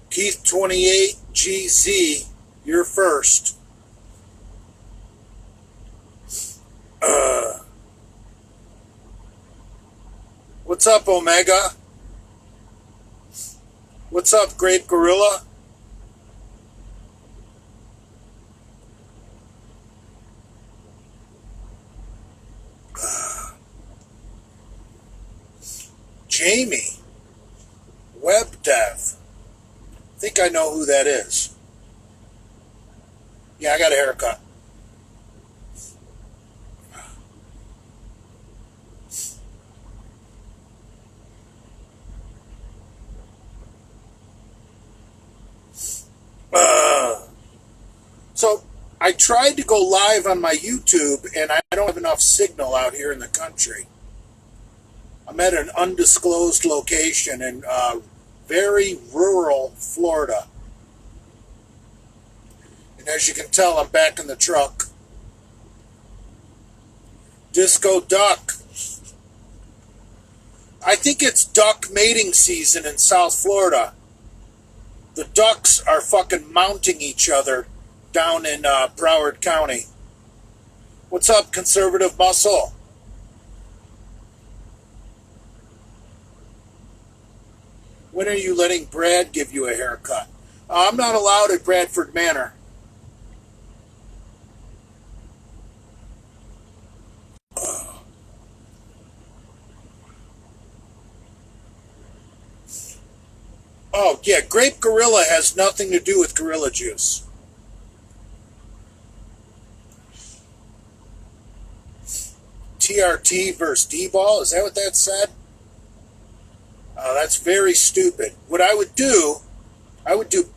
Keith 28 GZ, you're first. What's up, Omega? What's up, Grape Gorilla? Jamie, Web Dev. I think I know who that is. Yeah, I got a haircut. So I tried to go live on my YouTube, and I don't have enough signal out here in the country. I'm at an undisclosed location in very rural Florida. And as you can tell, I'm back in the truck. Disco duck. I think it's duck mating season in South Florida. The ducks are fucking mounting each other down in Broward County. What's up, conservative muscle? When are you letting Brad give you a haircut? I'm not allowed at Bradford Manor. Oh, yeah, grape gorilla has nothing to do with gorilla juice. TRT versus D-ball, is that what that said? That's very stupid. What I would do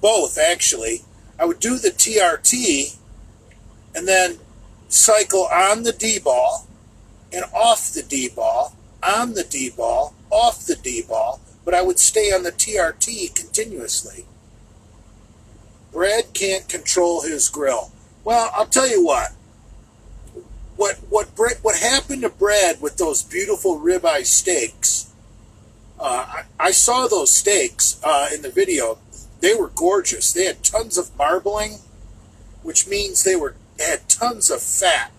both, actually. I would do the TRT and then cycle on the D-ball and off the D-ball, on the D-ball, off the D-ball, but I would stay on the TRT continuously. Brad can't control his grill. Well, I'll tell you what. What happened to Brad with those beautiful ribeye steaks? I saw those steaks in the video. They were gorgeous. They had tons of marbling, which means they had tons of fat.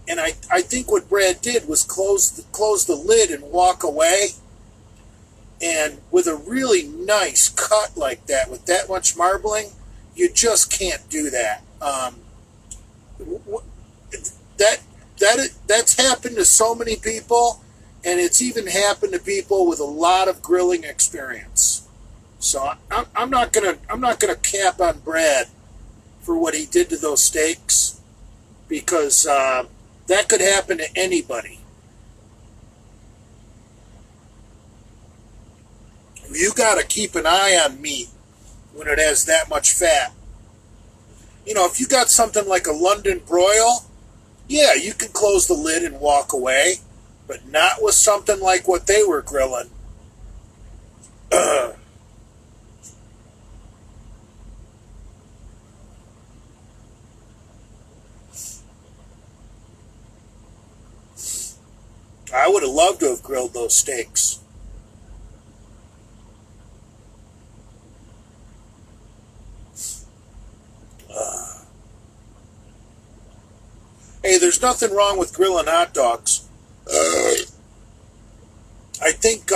And I think what Brad did was close the lid and walk away. And with a really nice cut like that, with that much marbling, you just can't do that. That's happened to so many people, and it's even happened to people with a lot of grilling experience. So I'm not gonna cap on Brad for what he did to those steaks, because that could happen to anybody. You got to keep an eye on meat when it has that much fat. You know, if you got something like a London broil, yeah, you can close the lid and walk away, but not with something like what they were grilling. I would have loved to have grilled those steaks. Hey, there's nothing wrong with grilling hot dogs. I think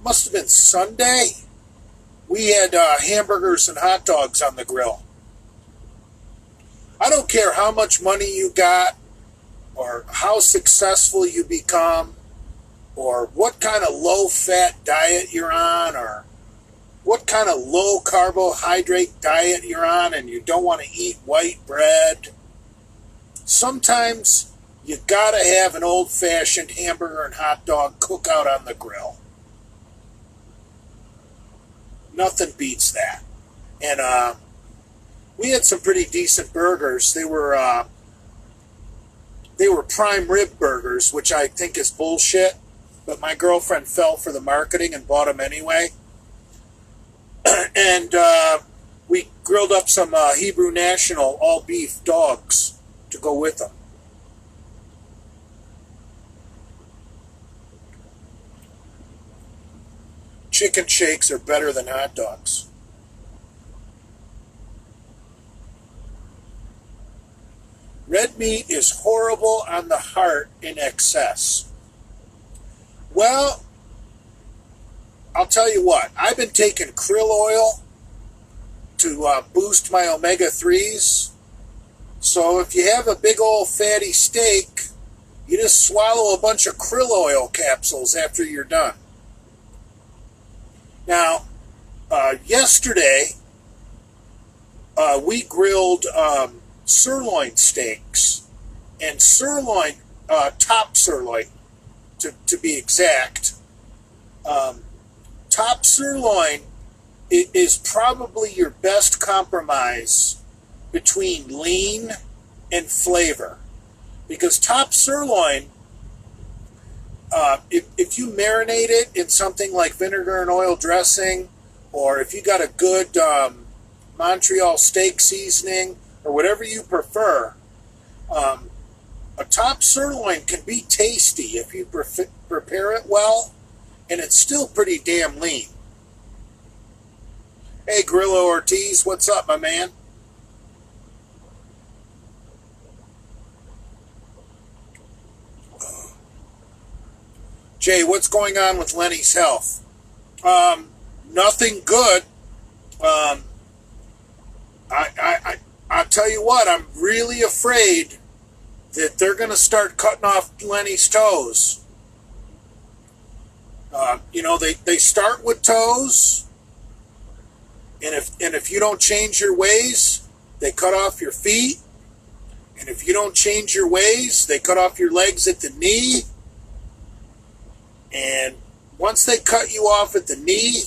must have been Sunday. We had hamburgers and hot dogs on the grill. I don't care how much money you got, or how successful you become, or what kind of low-fat diet you're on, or what kind of low-carbohydrate diet you're on, and you don't want to eat white bread. Sometimes you gotta have an old-fashioned hamburger and hot dog cookout on the grill. Nothing beats that. And we had some pretty decent burgers. They were prime rib burgers, which I think is bullshit. But my girlfriend fell for the marketing and bought them anyway. And we grilled up some Hebrew National all-beef dogs to go with them. chicken shakes are better than hot dogs. Red meat is horrible on the heart in excess. Well, I'll tell you what. I've been taking krill oil to boost my omega-3s. So if you have a big old fatty steak, you just swallow a bunch of krill oil capsules after you're done. Now, yesterday, we grilled sirloin steaks. And sirloin, top sirloin, to be exact. Top sirloin is probably your best compromise between lean and flavor. Because top sirloin, if you marinate it in something like vinegar and oil dressing, or if you got a good Montreal steak seasoning, or whatever you prefer, a top sirloin can be tasty if you prepare it well, and it's still pretty damn lean. Hey, Grillo Ortiz, what's up, my man? Jay, what's going on with Lenny's health? Nothing good. I'll tell you what, I'm really afraid that they're going to start cutting off Lenny's toes. They start with toes, and if you don't change your ways, they cut off your feet, and if you don't change your ways, they cut off your legs at the knee, and once they cut you off at the knee,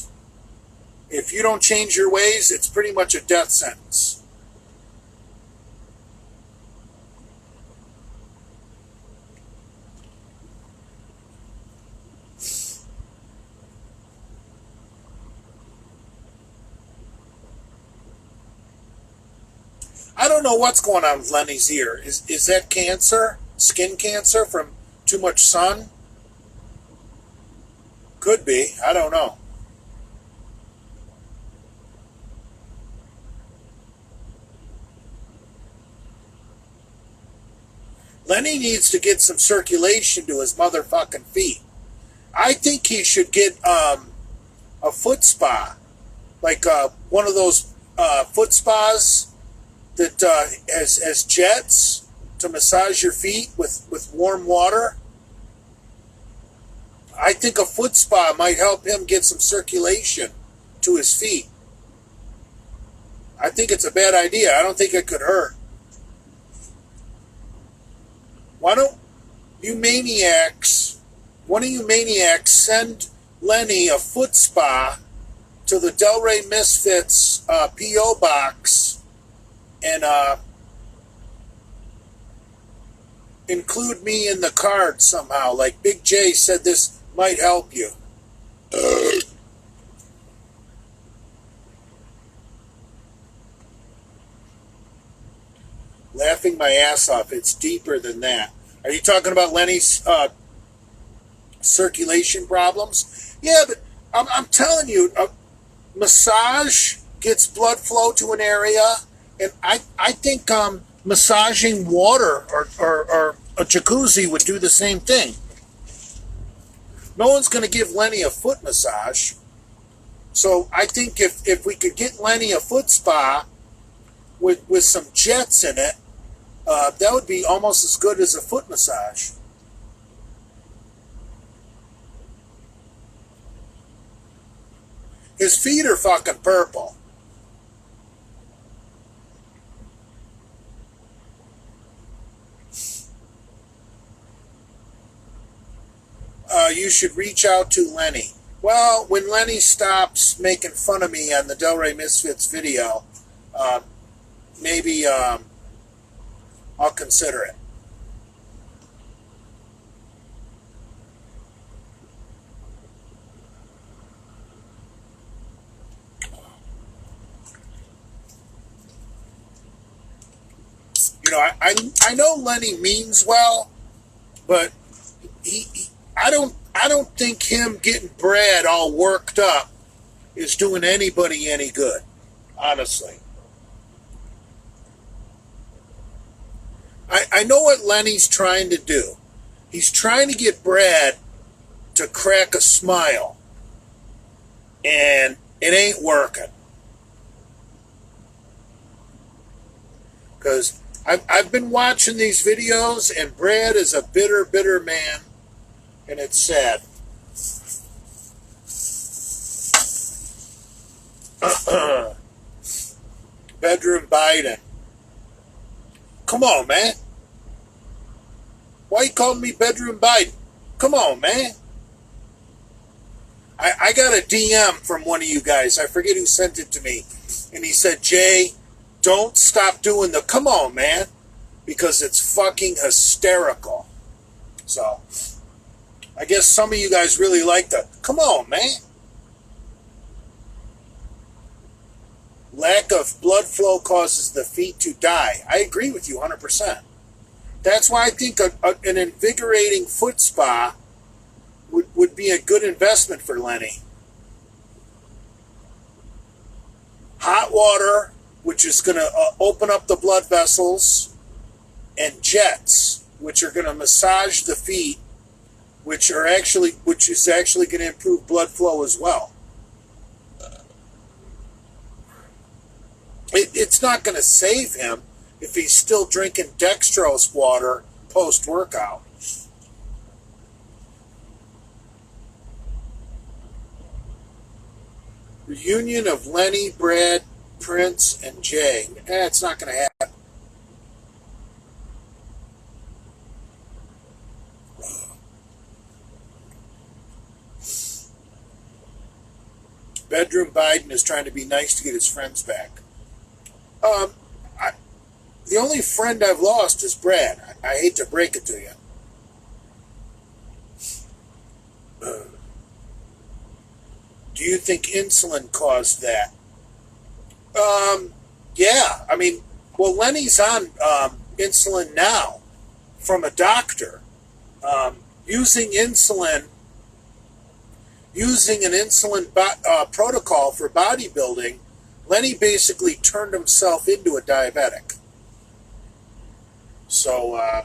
if you don't change your ways, it's pretty much a death sentence. I don't know what's going on with Lenny's ear. Is that cancer? Skin cancer from too much sun? Could be. I don't know. Lenny needs to get some circulation to his motherfucking feet. I think he should get a foot spa. Like one of those foot spas that has jets to massage your feet with warm water. I think a foot spa might help him get some circulation to his feet. I think it's a bad idea. I don't think it could hurt. Why don't you maniacs, one of you maniacs, send Lenny a foot spa to the Delray Misfits P.O. box and include me in the card somehow. Like Big J said, this might help you. Laughing my ass off. It's deeper than that. Are you talking about Lenny's circulation problems? Yeah, but I'm telling you, a massage gets blood flow to an area, and I think massaging water or a jacuzzi would do the same thing. No one's going to give Lenny a foot massage. So I think if we could get Lenny a foot spa with some jets in it, that would be almost as good as a foot massage. His feet are fucking purple. You should reach out to Lenny. Well, when Lenny stops making fun of me on the Delray Misfits video, maybe I'll consider it. You know, I know Lenny means well, but I don't think him getting Brad all worked up is doing anybody any good, honestly. I know what Lenny's trying to do. He's trying to get Brad to crack a smile, and it ain't working. Because I've been watching these videos, and Brad is a bitter, bitter man, and it's sad. Bedroom Biden. Come on, man. Why you calling me Bedroom Biden? Come on, man. I got a DM from one of you guys. I forget who sent it to me. And he said, Jay, don't stop doing the come on, man. Because it's fucking hysterical. So, I guess some of you guys really like the come on, man. Lack of blood flow causes the feet to die. I agree with you 100%. That's why I think an invigorating foot spa would be a good investment for Lenny. Hot water, which is going to open up the blood vessels, and jets, which are going to massage the feet, which is actually going to improve blood flow as well. It's not going to save him if he's still drinking dextrose water post-workout. Reunion of Lenny, Brad, Prince, and Jay. It's not going to happen. Bedroom Biden is trying to be nice to get his friends back. The only friend I've lost is Brad. I hate to break it to you. Do you think insulin caused that? Yeah. I mean, well, Lenny's on insulin now from a doctor. Using an insulin protocol for bodybuilding, Lenny basically turned himself into a diabetic. So,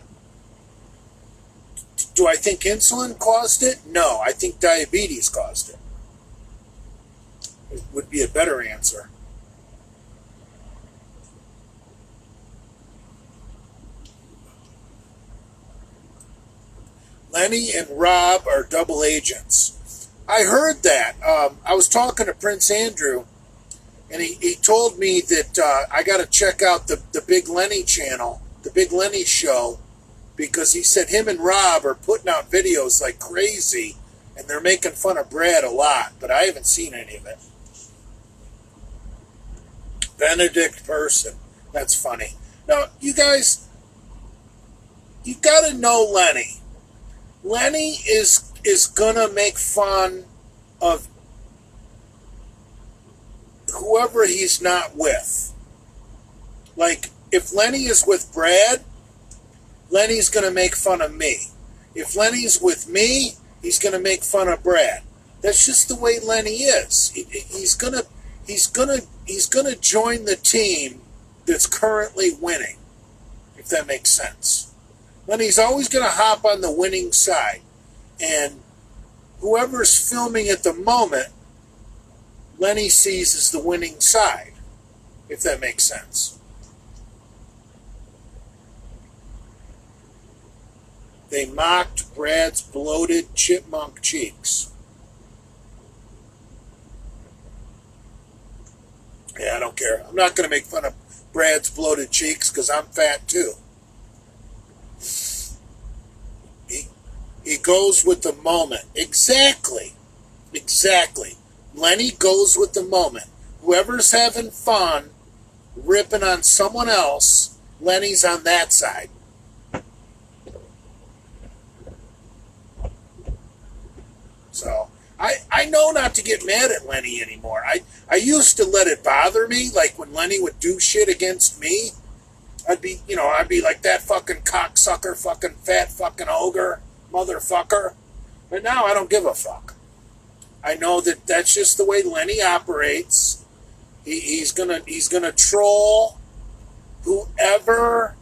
do I think insulin caused it? No, I think diabetes caused it. It would be a better answer. Lenny and Rob are double agents. I heard that. I was talking to Prince Andrew, and he told me that I got to check out the Big Lenny channel, the Big Lenny show, because he said him and Rob are putting out videos like crazy, and they're making fun of Brad a lot, but I haven't seen any of it. Benedict Person. That's funny. Now, you guys, you got to know Lenny. Lenny is going to make fun of whoever he's not with. Like, if Lenny is with Brad, Lenny's going to make fun of me. If Lenny's with me, he's going to make fun of Brad. That's just the way Lenny is. He's going to join the team that's currently winning, if that makes sense. Lenny's always going to hop on the winning side. And whoever's filming at the moment, Lenny sees as the winning side, if that makes sense. They mocked Brad's bloated chipmunk cheeks. Yeah, I don't care. I'm not going to make fun of Brad's bloated cheeks because I'm fat too. He goes with the moment. Exactly. Lenny goes with the moment. Whoever's having fun ripping on someone else, Lenny's on that side. So, I know not to get mad at Lenny anymore. I used to let it bother me, like when Lenny would do shit against me. I'd be like that fucking cocksucker, fucking fat fucking ogre, motherfucker. But now I don't give a fuck. I know that that's just the way Lenny operates. He's gonna troll whoever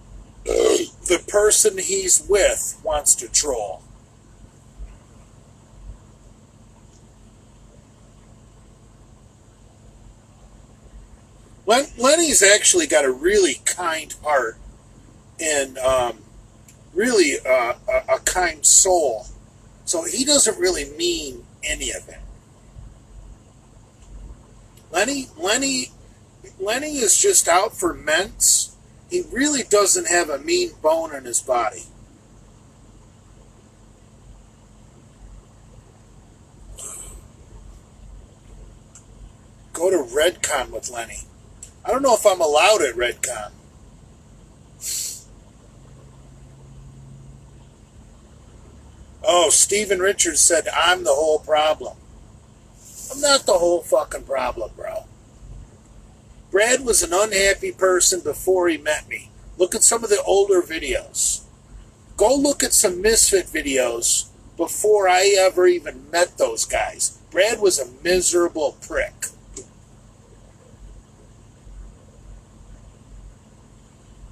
the person he's with wants to troll. Lenny's actually got a really kind heart and really a kind soul. So he doesn't really mean any of it. Lenny is just out for mints. He really doesn't have a mean bone in his body. Go to Redcon with Lenny. I don't know if I'm allowed at Redcon. Oh, Steven Richards said I'm the whole problem. I'm not the whole fucking problem, bro. Brad was an unhappy person before he met me. Look at some of the older videos. Go look at some Misfit videos before I ever even met those guys. Brad was a miserable prick.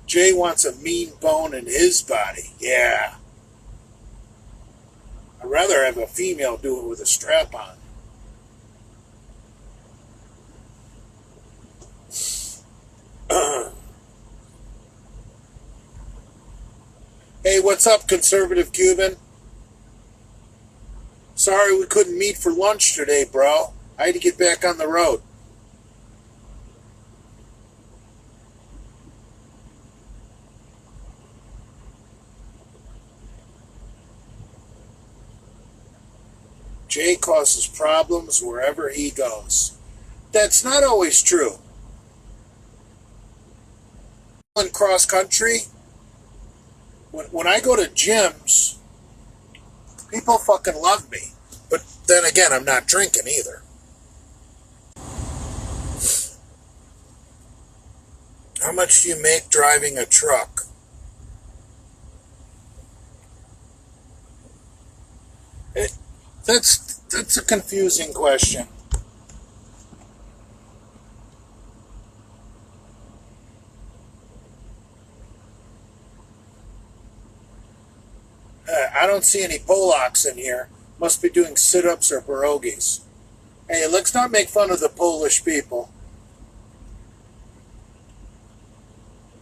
Jay wants a mean bone in his body. Yeah. I'd rather have a female do it with a strap on. Hey, what's up, conservative Cuban? Sorry we couldn't meet for lunch today, bro. I had to get back on the road. Jay causes problems wherever he goes. That's not always true. In cross country, when I go to gyms, people fucking love me. But then again, I'm not drinking either. How much do you make driving a truck? That's a confusing question. I don't see any Polacks in here. Must be doing sit-ups or pierogies. Hey, let's not make fun of the Polish people.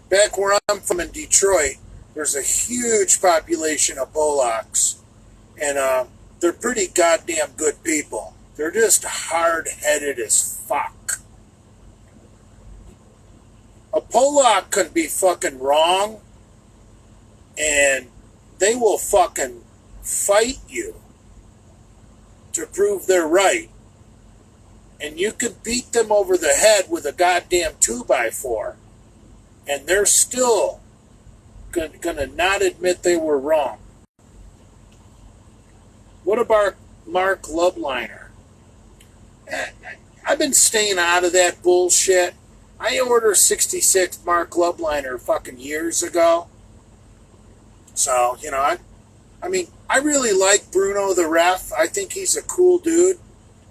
Back where I'm from in Detroit, there's a huge population of Polacks. And they're pretty goddamn good people. They're just hard-headed as fuck. A Polak can be fucking wrong, and they will fucking fight you to prove they're right. And you can beat them over the head with a goddamn 2x4, and they're still gonna not admit they were wrong. What about Mark Lubliner? I've been staying out of that bullshit. I ordered 66 Mark Lubliner fucking years ago. So, you know, I mean, I really like Bruno the Ref. I think he's a cool dude.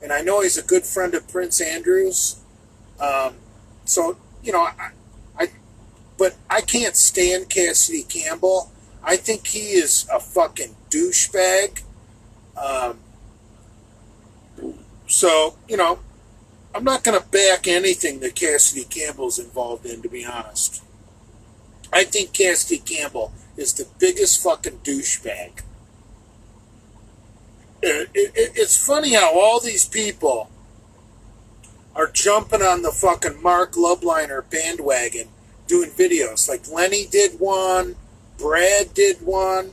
And I know he's a good friend of Prince Andrews. So, you know, but I can't stand Cassidy Campbell. I think he is a fucking douchebag. So, you know, I'm not going to back anything that Cassidy Campbell's involved in, to be honest. I think Cassidy Campbell is the biggest fucking douchebag. It's funny how all these people are jumping on the fucking Mark Lubliner bandwagon doing videos. Like Lenny did one, Brad did one.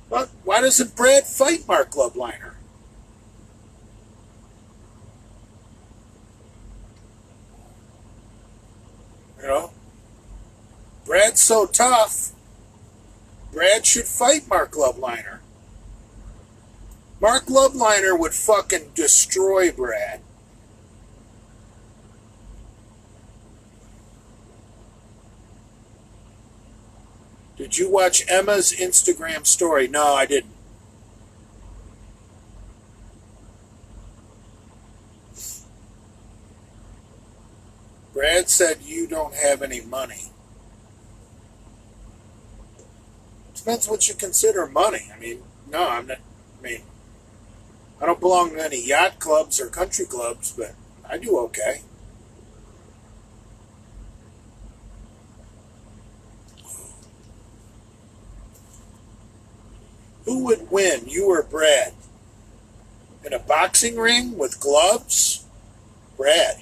Well, why doesn't Brad fight Mark Lubliner? You know? Brad's so tough. Brad should fight Mark Lubliner. Mark Lubliner would fucking destroy Brad. Did you watch Emma's Instagram story? No, I didn't. said you don't have any money. Depends what you consider money. I mean, no, I'm not. I mean, I don't belong to any yacht clubs or country clubs, but I do okay. Who would win, you or Brad? In a boxing ring with gloves? Brad.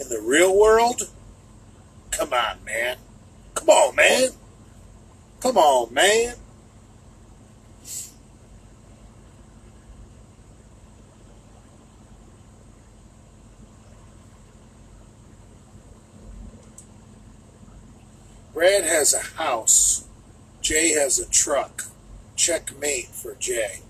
In the real world? Come on, man. Come on, man. Come on, man. Brad has a house. Jay has a truck. Checkmate for Jay.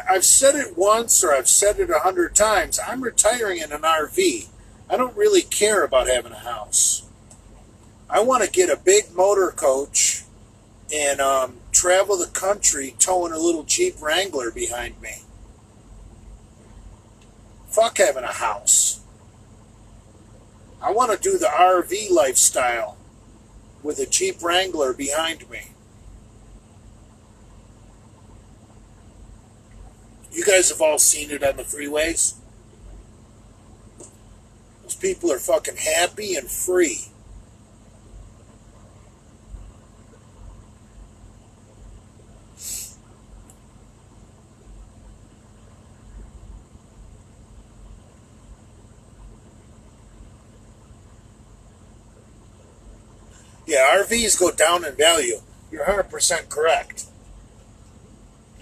I've said it once or I've said it 100 times. I'm retiring in an RV. I don't really care about having a house. I want to get a big motor coach and travel the country towing a little Jeep Wrangler behind me. Fuck having a house. I want to do the RV lifestyle with a Jeep Wrangler behind me. You guys have all seen it on the freeways. Those people are fucking happy and free. Yeah, RVs go down in value. You're 100% correct.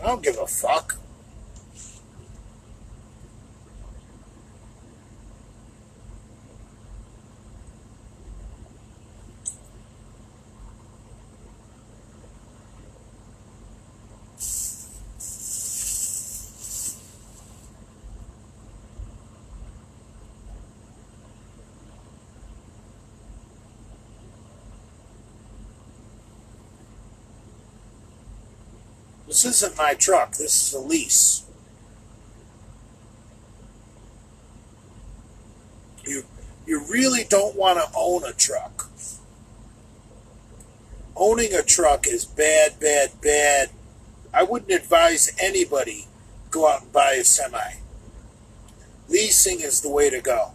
I don't give a fuck. This isn't my truck. This is a lease. You really don't want to own a truck. Owning a truck is bad, bad, bad. I wouldn't advise anybody go out and buy a semi. Leasing is the way to go.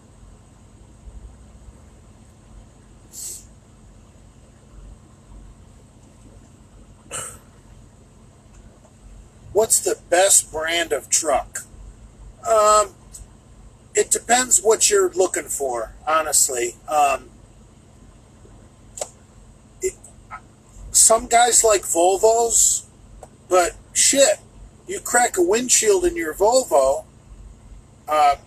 What's the best brand of truck? It depends what you're looking for, honestly. Some guys like Volvos, but shit, you crack a windshield in your Volvo,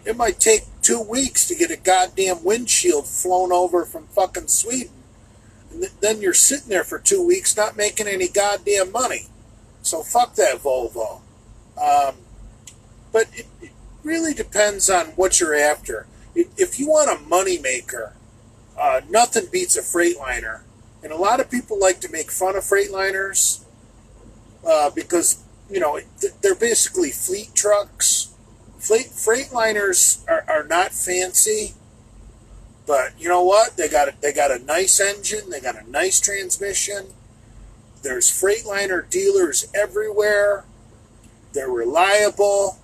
it might take 2 weeks to get a goddamn windshield flown over from fucking Sweden. And then you're sitting there for 2 weeks not making any goddamn money. So fuck that Volvo. But it really depends on what you're after. If you want a money maker, nothing beats a Freightliner. And a lot of people like to make fun of Freightliners because, you know, they're basically fleet trucks. Freightliners are not fancy, but you know what? They got a nice engine. They got a nice transmission. There's Freightliner dealers everywhere. They're reliable.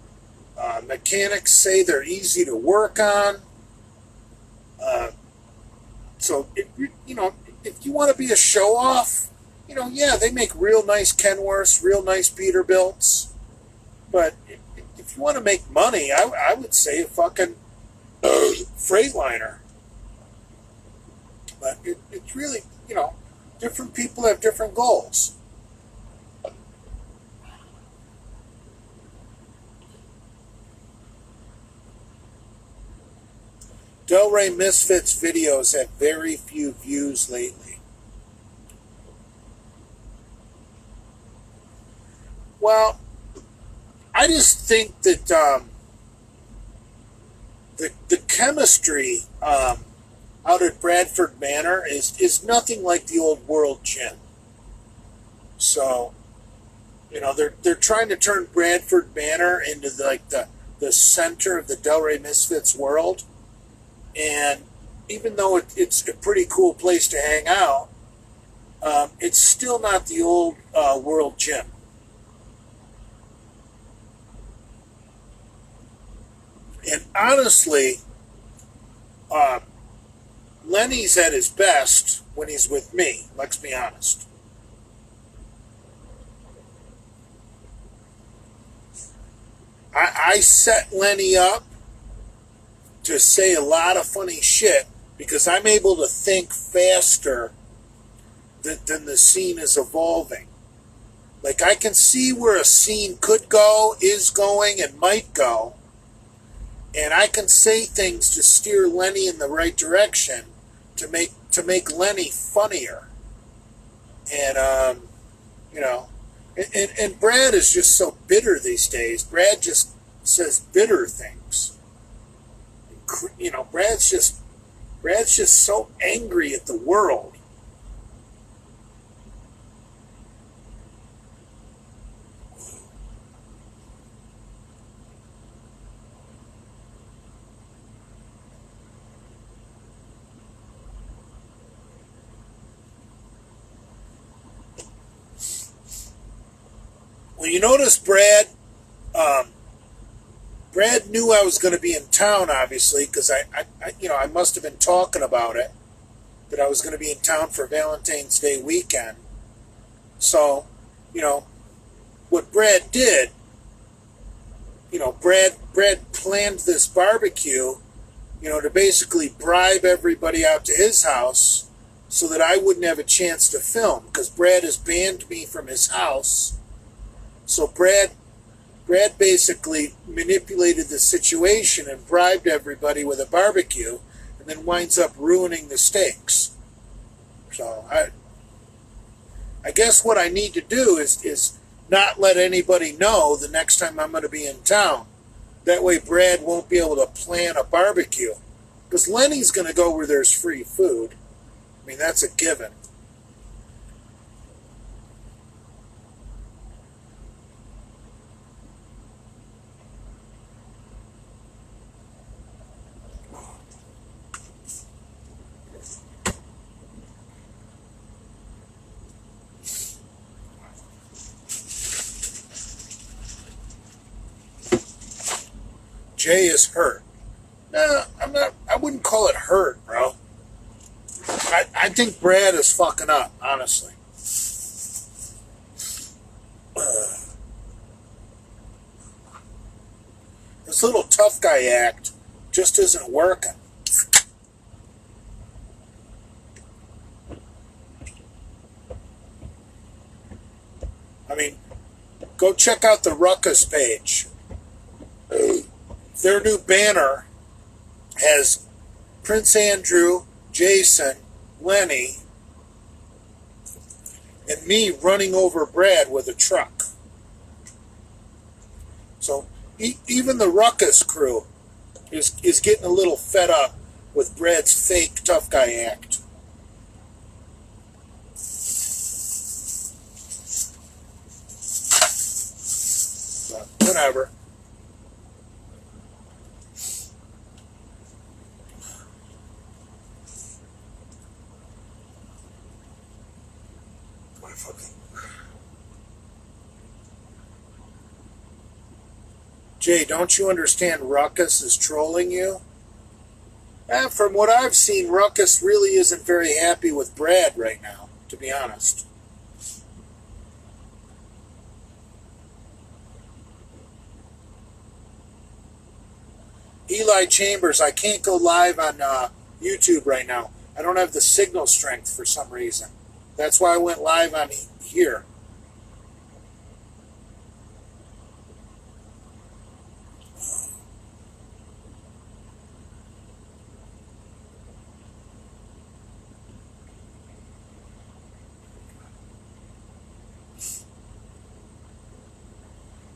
Mechanics say they're easy to work on. So, if you want to be a show-off, yeah, they make real nice Kenworths, real nice Peterbilts. But if you want to make money, I would say a fucking Freightliner. But it's really, different people have different goals. Delray Misfits videos have very few views lately. Well, I just think that the chemistry out at Bradford Manor is nothing like the old World Gym. So, they're trying to turn Bradford Manor into the center of the Delray Misfits world. And even though it's a pretty cool place to hang out, it's still not the old world gym. And honestly, Lenny's at his best when he's with me. Let's be honest. I set Lenny up to say a lot of funny shit because I'm able to think faster than the scene is evolving. Like, I can see where a scene could go, is going, and might go, and I can say things to steer Lenny in the right direction to make Lenny funnier. And you know, and Brad is just so bitter these days. Brad just says bitter things. Brad's just so angry at the world. Well, you notice Brad knew I was going to be in town, obviously, because I must have been talking about it, that I was going to be in town for Valentine's Day weekend. So, what Brad did, Brad planned this barbecue, to basically bribe everybody out to his house so that I wouldn't have a chance to film, because Brad has banned me from his house. So Brad basically manipulated the situation and bribed everybody with a barbecue, and then winds up ruining the steaks. So I guess what I need to do is not let anybody know the next time I'm going to be in town. That way Brad won't be able to plan a barbecue. Because Lenny's going to go where there's free food. I mean, that's a given. Jay is hurt. No, I'm not. I wouldn't call it hurt, bro. I think Brad is fucking up, honestly. This little tough guy act just isn't working. I mean, go check out the Ruckus page. Their new banner has Prince Andrew, Jason, Lenny, and me running over Brad with a truck. So even the Ruckus crew is getting a little fed up with Brad's fake tough guy act. But whatever. Jay, don't you understand Ruckus is trolling you? From what I've seen, Ruckus really isn't very happy with Brad right now, to be honest. Eli Chambers, I can't go live on YouTube right now. I don't have the signal strength for some reason. That's why I went live on here.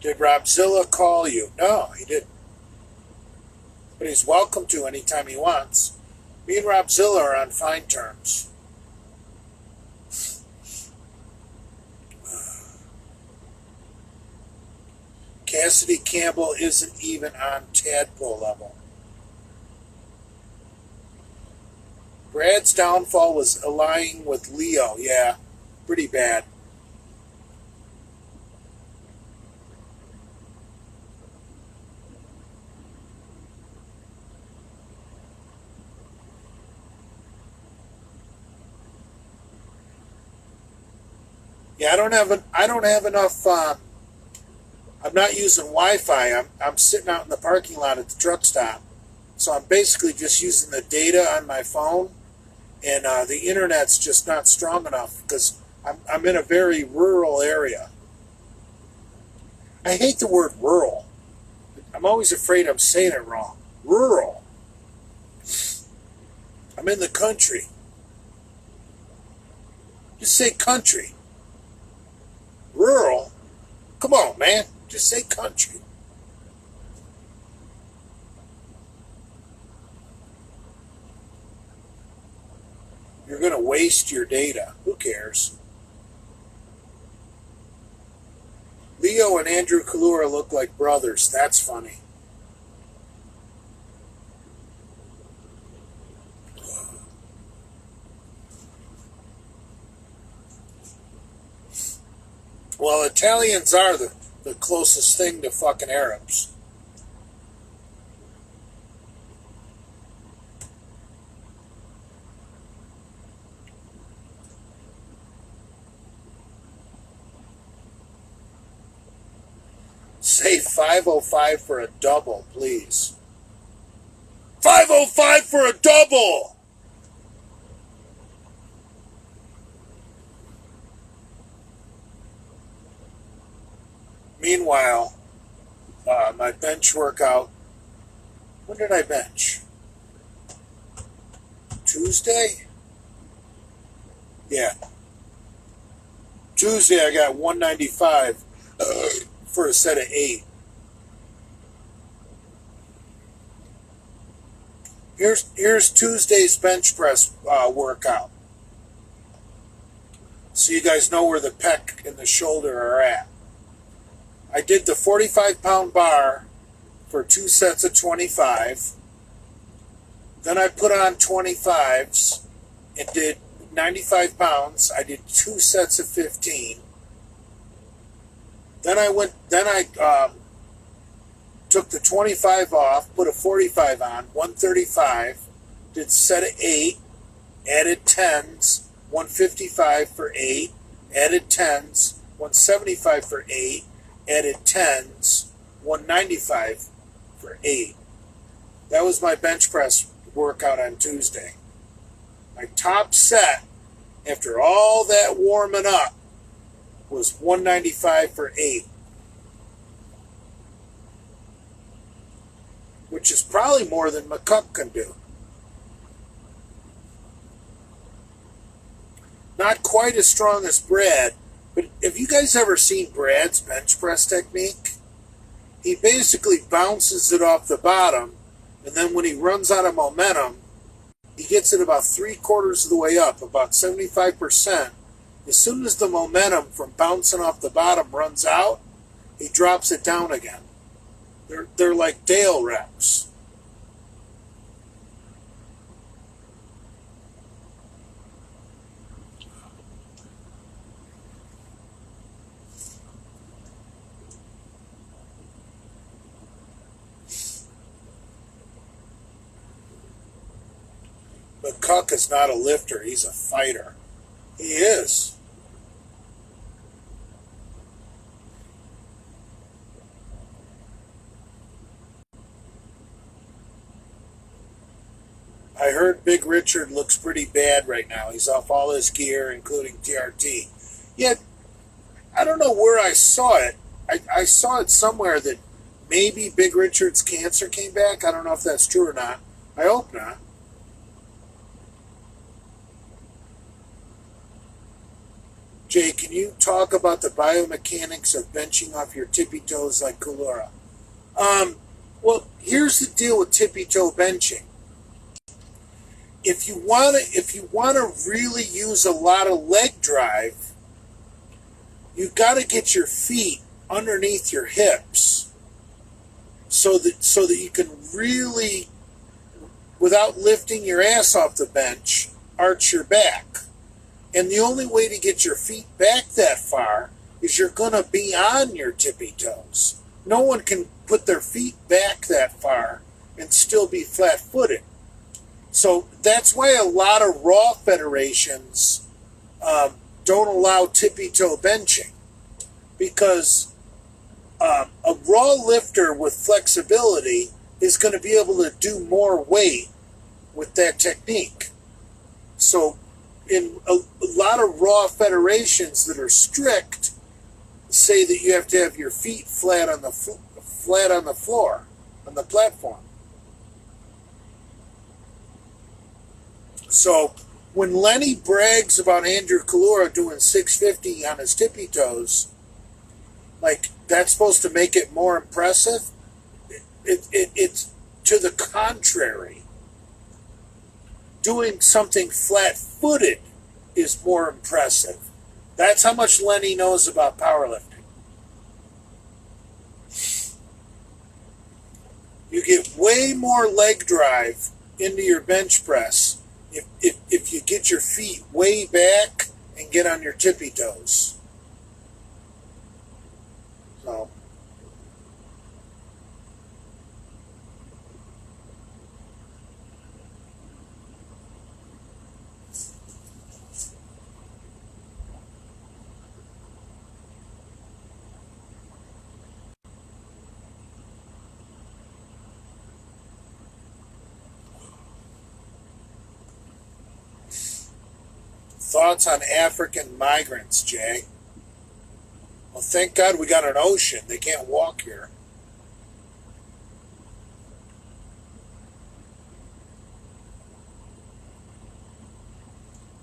Did Robzilla call you? No, he didn't. But he's welcome to anytime he wants. Me and Robzilla are on fine terms. Cassidy Campbell isn't even on tadpole level. Brad's downfall was allying with Leo. Yeah, pretty bad. Yeah, I don't have enough. I'm not using Wi-Fi. I'm sitting out in the parking lot at the truck stop, so I'm basically just using the data on my phone, and the internet's just not strong enough because I'm in a very rural area. I hate the word rural. I'm always afraid I'm saying it wrong. Rural. I'm in the country. Just say country. Rural? Come on, man. Just say country. You're going to waste your data. Who cares? Leo and Andrew Kalura look like brothers. That's funny. Well, Italians are the closest thing to fucking Arabs. Say 505 for a double, please. 505 for a double! Meanwhile, my bench workout. When did I bench? Tuesday? Yeah. Tuesday I got 195 for a set of 8. Here's Tuesday's bench press workout. So you guys know where the pec and the shoulder are at. I did the 45-pound bar for 2 sets of 25. Then I put on 25s and did 95 pounds. I did 2 sets of 15. Then I took the 25 off, put a 45 on, 135, did set of 8, added 10s, 155 for 8, added 10s, 175 for 8, added 10s, 195 for 8. That was my bench press workout on Tuesday. My top set, after all that warming up, was 195 for 8. Which is probably more than McCuck can do. Not quite as strong as Brad, but have you guys ever seen Brad's bench press technique? He basically bounces it off the bottom, and then when he runs out of momentum, he gets it about 3/4 of the way up, about 75%. As soon as the momentum from bouncing off the bottom runs out, he drops it down again. They're like Dale reps. McCuck is not a lifter, he's a fighter. He is. I heard Big Richard looks pretty bad right now. He's off all his gear, including TRT. Yet, I don't know where I saw it. I saw it somewhere that maybe Big Richard's cancer came back. I don't know if that's true or not. I hope not. Jay, can you talk about the biomechanics of benching off your tippy toes like Kalura? Well, here's the deal with tippy toe benching. If you wanna really use a lot of leg drive, you've got to get your feet underneath your hips so that you can really, without lifting your ass off the bench, arch your back. And the only way to get your feet back that far is you're going to be on your tippy toes. No one can put their feet back that far and still be flat-footed. So that's why a lot of Raw federations don't allow tippy toe benching, because a Raw lifter with flexibility is going to be able to do more weight with that technique. So in a lot of Raw federations that are strict say that you have to have your feet flat on the floor, on the platform. So when Lenny brags about Andrew Kalura doing 650 on his tippy toes, like that's supposed to make it more impressive, it's to the contrary. Doing something flat-footed is more impressive. That's how much Lenny knows about powerlifting. You get way more leg drive into your bench press if you get your feet way back and get on your tippy toes. So thoughts on African migrants, Jay? Well, thank God we got an ocean. They can't walk here.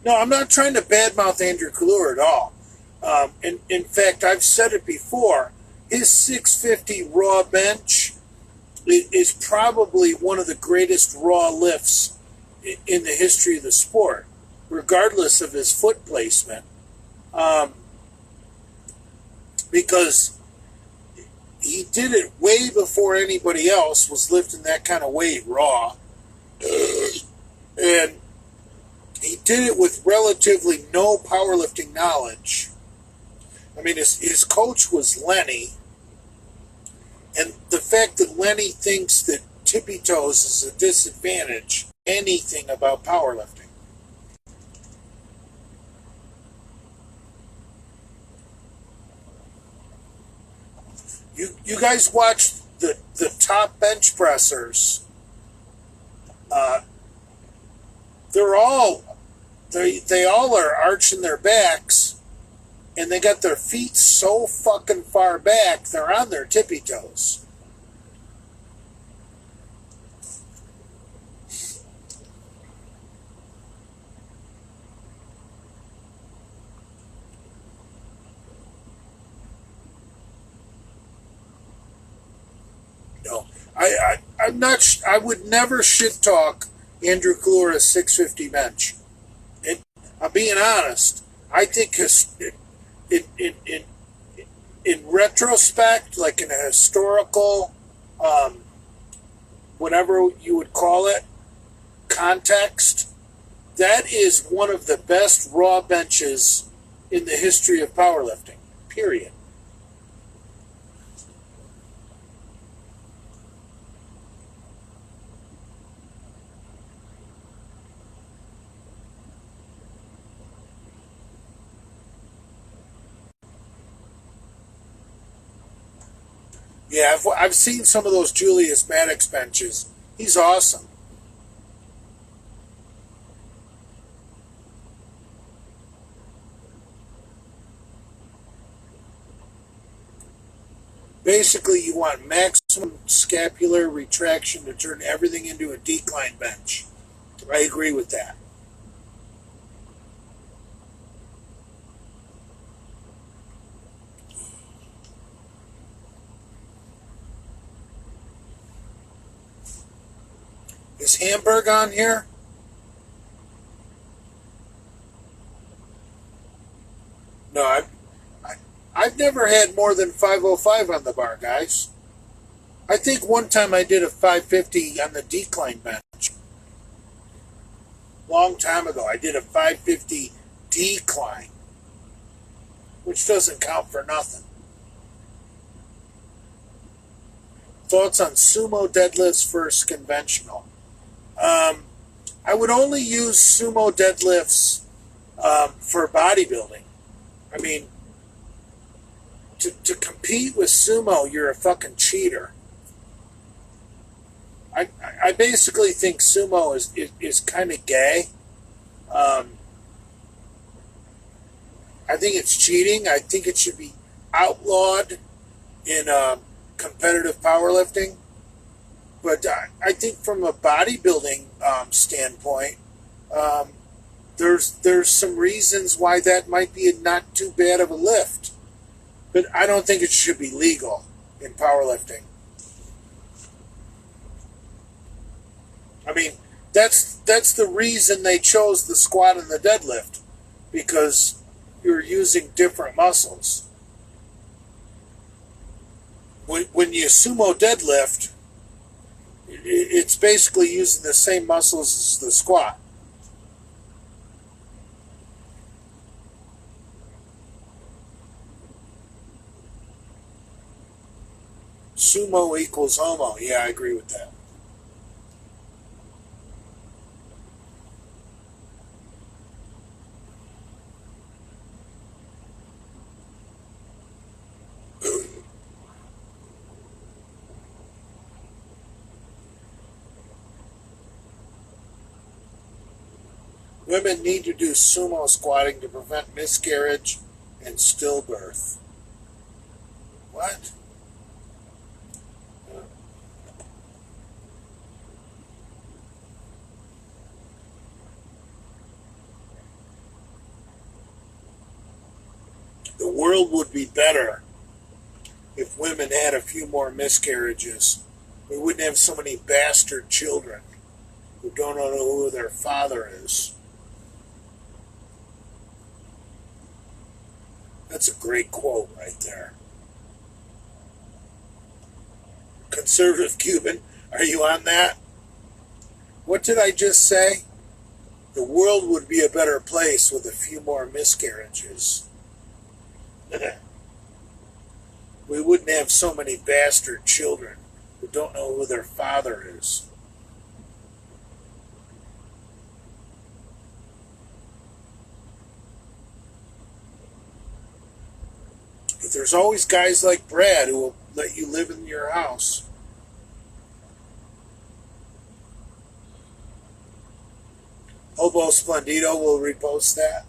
No, I'm not trying to badmouth Andrew Kalura at all. In fact, I've said it before. His 650 raw bench is probably one of the greatest raw lifts in the history of the sport, regardless of his foot placement, because he did it way before anybody else was lifting that kind of weight raw, and he did it with relatively no powerlifting knowledge. I mean, his coach was Lenny, and the fact that Lenny thinks that tippy toes is a disadvantage, anything about powerlifting. You guys watch the top bench pressers. They all are arching their backs, and they got their feet so fucking far back they're on their tippy toes. No, I'm not. I would never shit talk Andrew Kalura's 650 bench. I'm being honest. I think in retrospect, like in a historical, whatever you would call it, context, that is one of the best raw benches in the history of powerlifting. Period. Yeah, I've seen some of those Julius Maddox benches. He's awesome. Basically, you want maximum scapular retraction to turn everything into a decline bench. I agree with that. Is Hamburg on here? No, I've I've never had more than 505 on the bar, guys. I think one time I did a 550 on the decline bench. Long time ago, I did a 550 decline, which doesn't count for nothing. Thoughts on sumo deadlifts versus conventional? I would only use sumo deadlifts for bodybuilding. I mean, to compete with sumo, you're a fucking cheater. I basically think sumo is kind of gay. I think it's cheating. I think it should be outlawed in competitive powerlifting. But I think from a bodybuilding standpoint, there's some reasons why that might be not too bad of a lift. But I don't think it should be legal in powerlifting. I mean, that's the reason they chose the squat and the deadlift, because you're using different muscles. When you sumo deadlift, it's basically using the same muscles as the squat. Sumo equals homo. Yeah, I agree with that. Women need to do sumo squatting to prevent miscarriage and stillbirth. What? The world would be better if women had a few more miscarriages. We wouldn't have so many bastard children who don't know who their father is. That's a great quote right there. Conservative Cuban, are you on that? What did I just say? The world would be a better place with a few more miscarriages. We wouldn't have so many bastard children who don't know who their father is. But there's always guys like Brad who will let you live in your house. Hobo Splendido will repost that.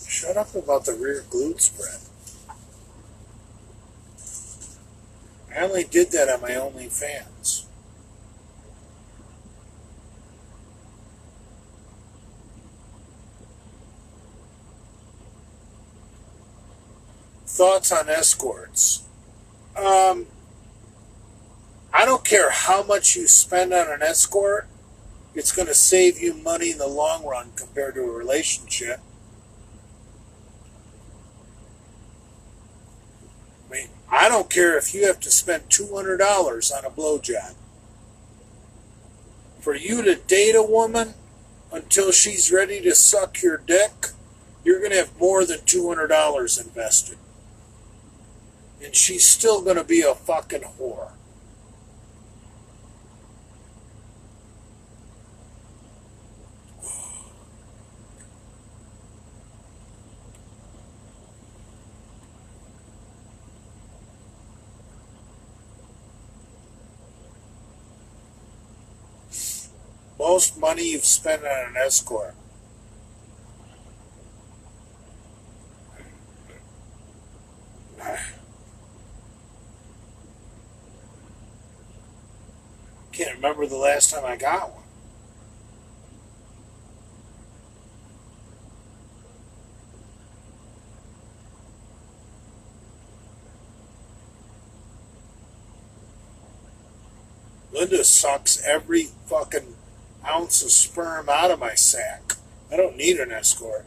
Shut up about the rear glute spread. I only did that on my OnlyFans. Thoughts on escorts? I don't care how much you spend on an escort. It's going to save you money in the long run compared to a relationship. I mean, I don't care if you have to spend $200 on a blowjob. For you to date a woman until she's ready to suck your dick, you're going to have more than $200 invested. And she's still going to be a fucking whore. Most money you've spent on an escort? Can't remember the last time I got one. Linda sucks every fucking ounce of sperm out of my sack. I don't need an escort.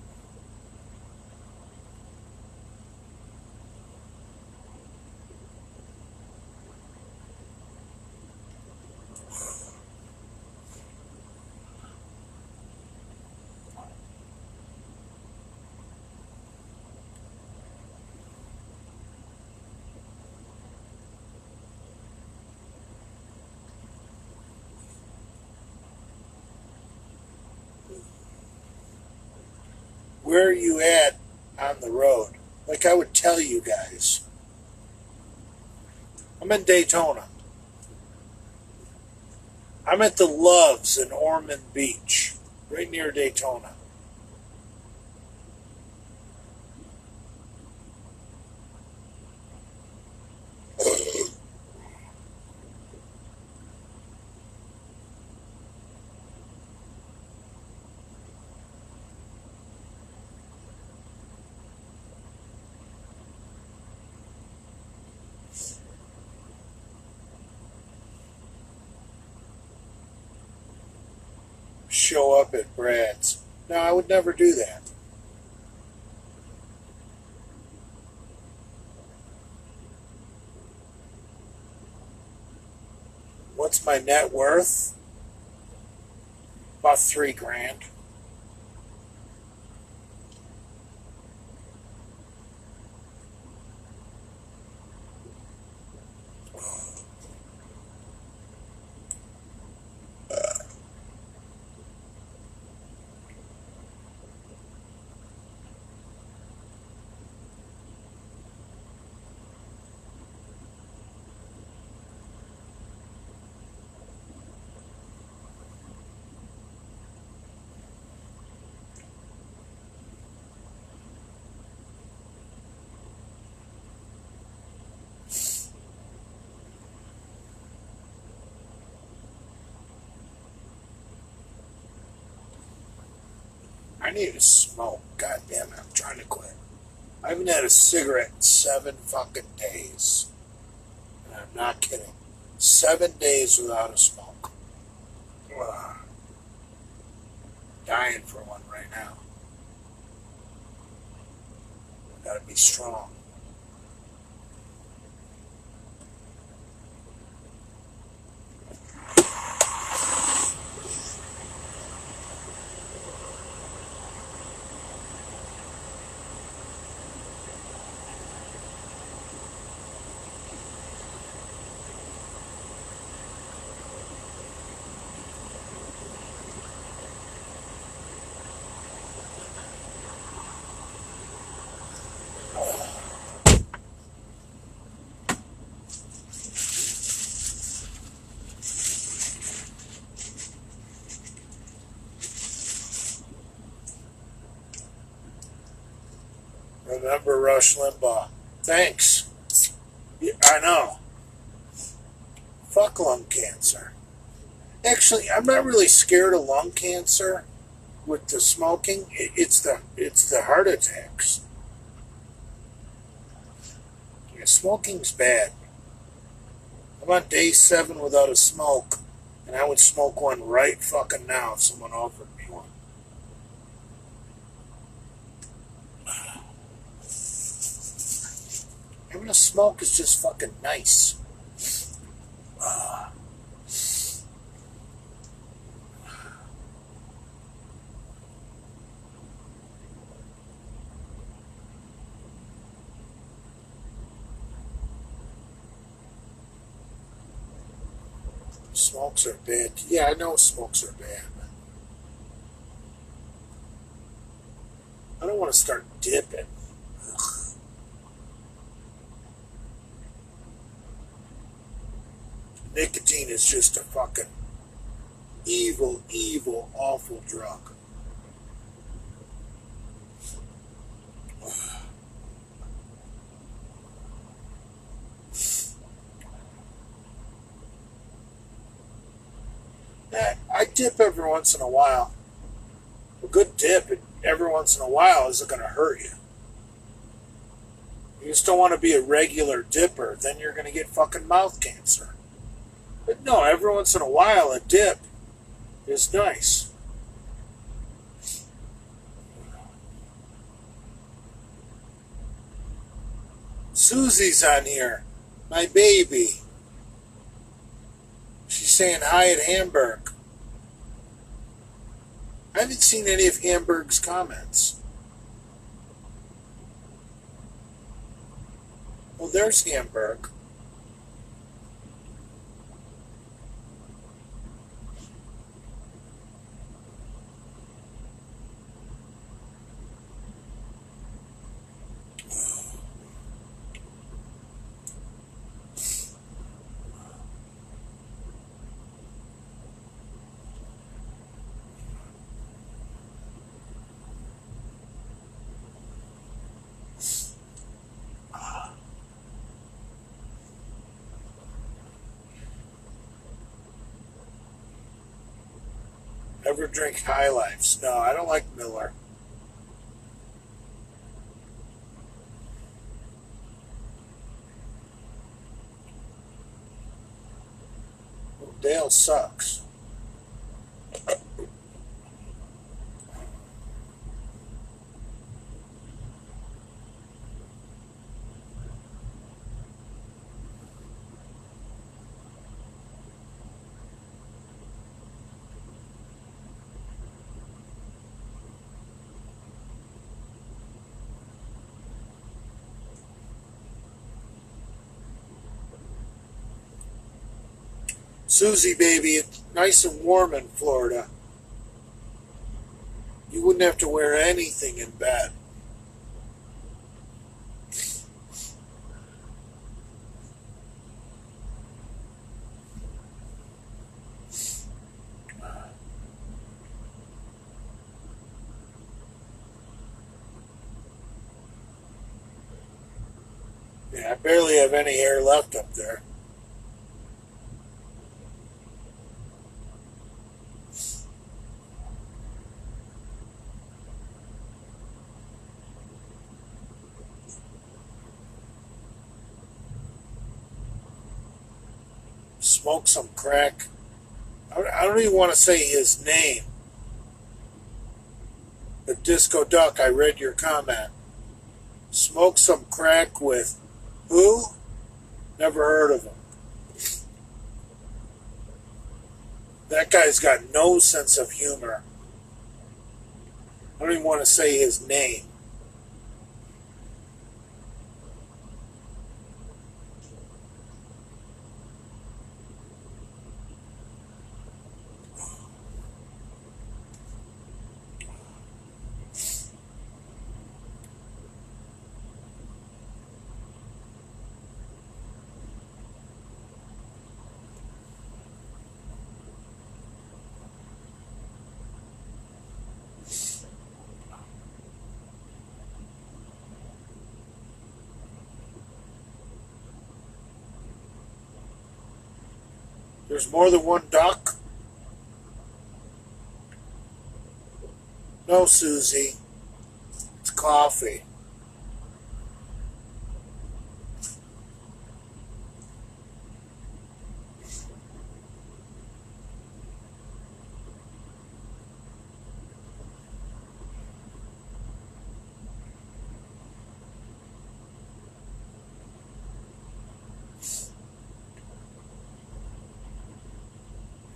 Where are you at on the road? Like I would tell you guys. I'm in Daytona. I'm at the Loves in Ormond Beach, right near Daytona. Show up at Brad's. No, I would never do that. What's my net worth? About $3,000. I need to smoke. God damn it, I'm trying to quit. I haven't had a cigarette in 7 fucking days. And I'm not kidding. 7 days without a smoke. Ugh. Dying for one right now. Gotta be strong. Remember Rush Limbaugh. Thanks. Yeah, I know. Fuck lung cancer. Actually, I'm not really scared of lung cancer with the smoking. It's the heart attacks. Yeah, smoking's bad. I'm on day 7 without a smoke, and I would smoke one right fucking now if someone offered me one. Having a smoke is just fucking nice. Smokes are bad. Yeah, I know smokes are bad. I don't want to start dipping. Ugh. Nicotine is just a fucking evil, evil, awful drug. I dip every once in a while. A good dip every once in a while isn't going to hurt you. You just don't want to be a regular dipper. Then you're going to get fucking mouth cancer. But no, every once in a while, a dip is nice. Susie's on here. My baby. She's saying hi at Hamburg. I haven't seen any of Hamburg's comments. Well, there's Hamburg. Ever drink High Lifes? No, I don't like Miller. Well, Dale sucks. Susie, baby, it's nice and warm in Florida. You wouldn't have to wear anything in bed. Yeah, I barely have any hair left up there. Smoke some crack. I don't even want to say his name. But Disco Duck, I read your comment. Smoke some crack with who? Never heard of him. That guy's got no sense of humor. I don't even want to say his name. There's more than one duck? No, Susie. It's coffee.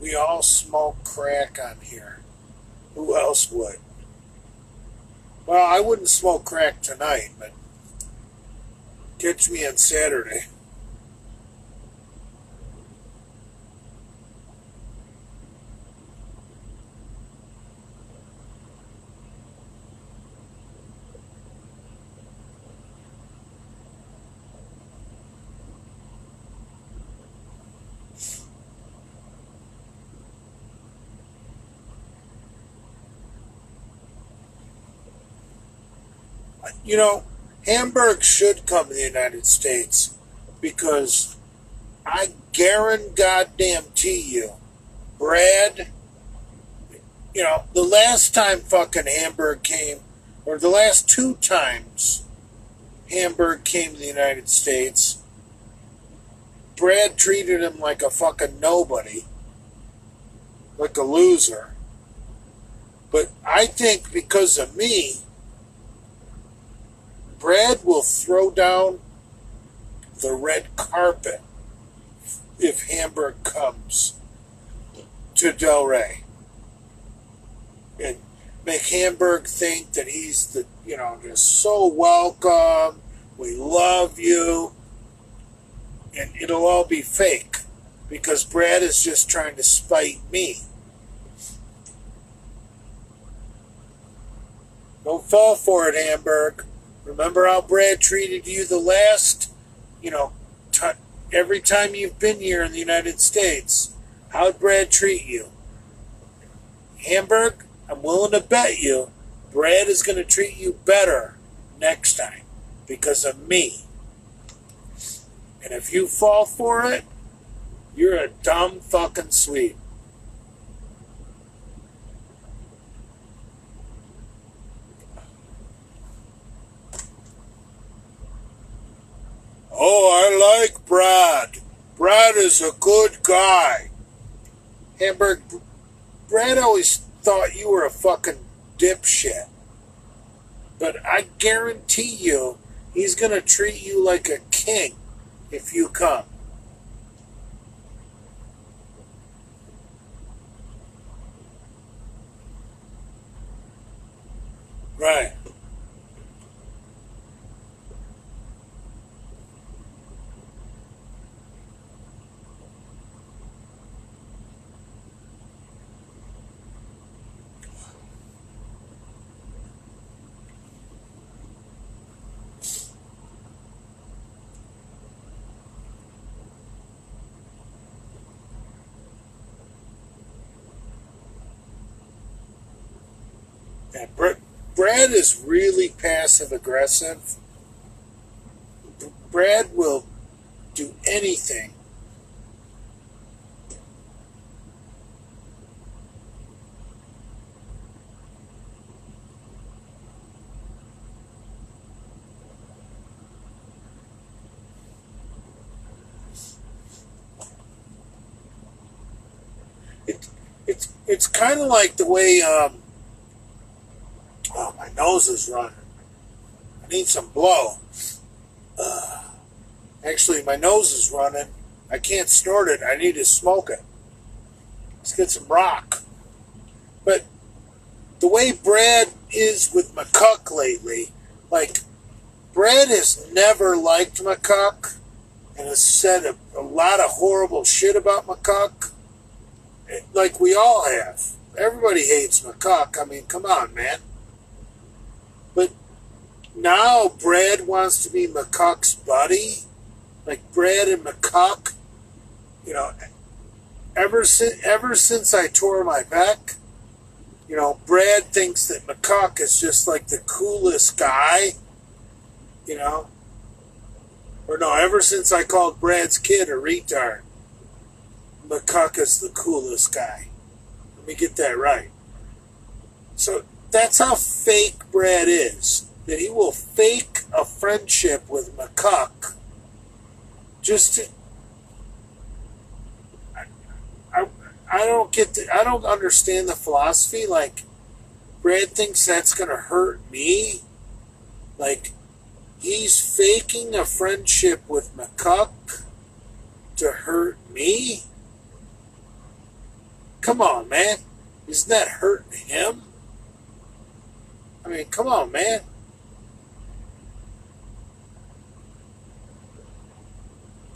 We all smoke crack on here. Who else would? Well, I wouldn't smoke crack tonight, but catch me on Saturday. You know, Hamburg should come to the United States because I guarantee you Brad, the last time fucking Hamburg came, or the last two times Hamburg came to the United States, Brad treated him like a fucking nobody, like a loser. But I think because of me, Brad will throw down the red carpet if Hamburg comes to Delray. And make Hamburg think that he's just so welcome, we love you, and it'll all be fake because Brad is just trying to spite me. Don't fall for it, Hamburg. Remember how Brad treated you the last, every time you've been here in the United States? How'd Brad treat you? Hamburg, I'm willing to bet you Brad is going to treat you better next time because of me. And if you fall for it, you're a dumb fucking Swede. Oh, I like Brad. Brad is a good guy. Hamburg, Brad always thought you were a fucking dipshit. But I guarantee you, he's going to treat you like a king if you come. Right. Yeah, Brad is really passive aggressive. Brad will do anything. It's kind of like the way oh, my nose is running. I need some blow. Actually, my nose is running. I can't snort it. I need to smoke it. Let's get some rock. But the way Brad is with McCuck lately, like, Brad has never liked McCuck and has said a lot of horrible shit about McCuck. Like we all have. Everybody hates McCuck. I mean, come on, man. But now Brad wants to be McCuck's buddy. Like Brad and McCuck, ever since I tore my back, Brad thinks that McCuck is just like the coolest guy, Or no, ever since I called Brad's kid a retard, McCuck is the coolest guy. Let me get that right. So that's how fake Brad is. That he will fake a friendship with McCuck just to. I don't understand the philosophy. Like, Brad thinks that's gonna hurt me. Like, he's faking a friendship with McCuck to hurt me. Come on, man. Isn't that hurting him? I mean, come on, man.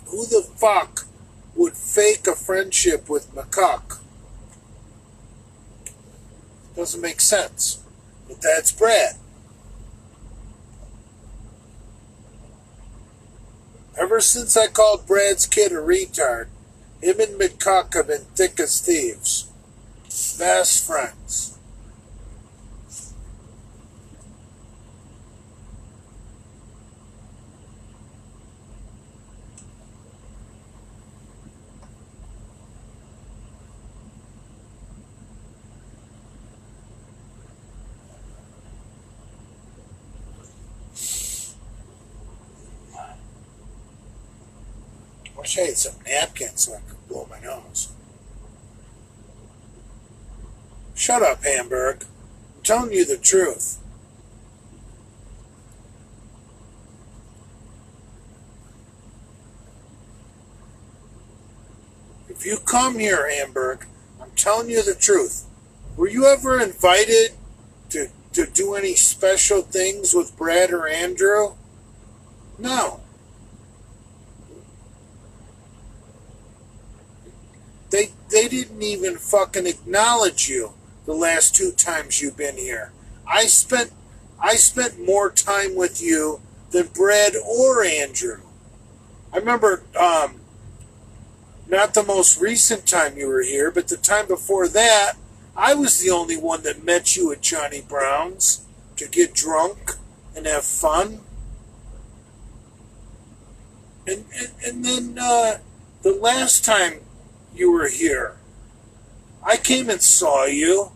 Who the fuck would fake a friendship with McCuck? Doesn't make sense. But that's Brad. Ever since I called Brad's kid a retard, him and McCuck have been thick as thieves. Best friends. Wish I had some napkins so I could blow my nose. Shut up, Hamburg. I'm telling you the truth. If you come here, Hamburg, I'm telling you the truth. Were you ever invited to do any special things with Brad or Andrew? No. They didn't even fucking acknowledge you the last 2 times you've been here. I spent more time with you than Brad or Andrew. I remember not the most recent time you were here, but the time before that, I was the only one that met you at Johnny Brown's to get drunk and have fun. And then the last time you were here, I came and saw you,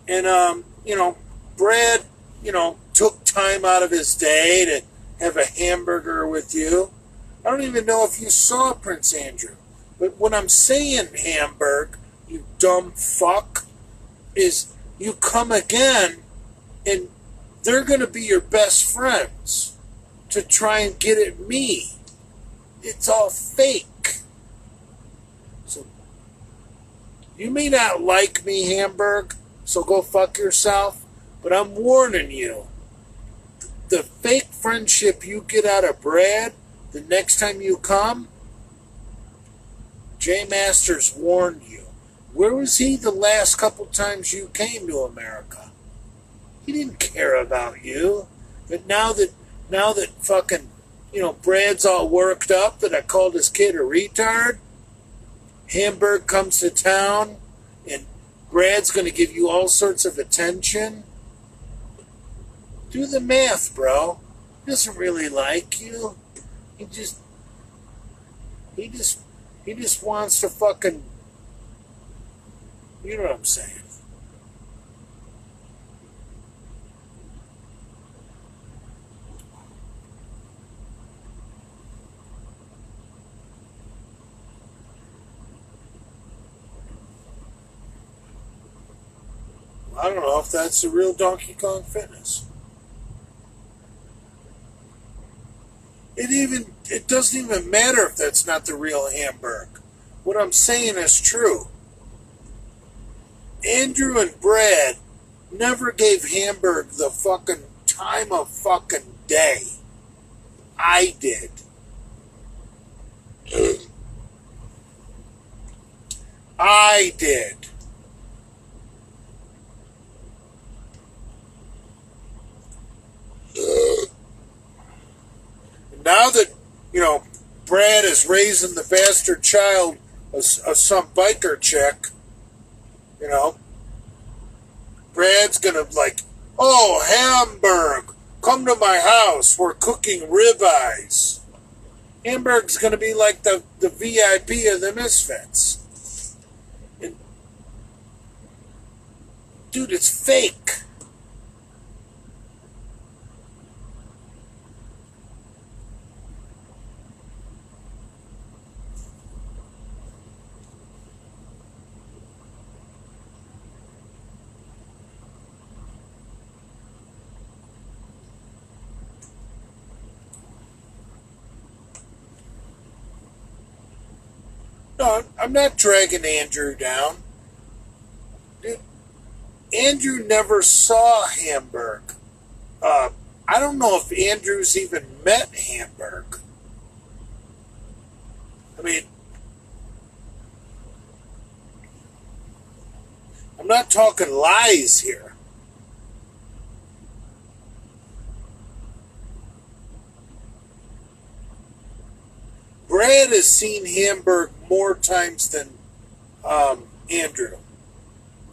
and Brad, took time out of his day to have a hamburger with you. I don't even know if you saw Prince Andrew, but what I'm saying, Hamburg, you dumb fuck, is you come again, and they're going to be your best friends to try and get at me. It's all fake. So, you may not like me, Hamburg, so go fuck yourself, but I'm warning you. The fake friendship you get out of Brad the next time you come, Jay Masters warned you. Where was he the last couple times you came to America? He didn't care about you. But now that fucking, Brad's all worked up that I called his kid a retard, Hamburg comes to town and Brad's going to give you all sorts of attention. Do the math, bro. He doesn't really like you. He just wants to fucking, you know what I'm saying. I don't know if that's the real Donkey Kong Fitness. It doesn't even matter if that's not the real Hamburg. What I'm saying is true. Andrew and Brad never gave Hamburg the fucking time of fucking day. I did. I did. Now that, Brad is raising the bastard child of some biker chick, Brad's gonna oh, Hamburg, come to my house, we're cooking ribeyes. Hamburg's gonna be like the VIP of the Misfits. And, dude, it's fake. No, I'm not dragging Andrew down. Dude, Andrew never saw Hamburg. I don't know if Andrew's even met Hamburg. I mean, I'm not talking lies here. Brad has seen Hamburg more times than Andrew.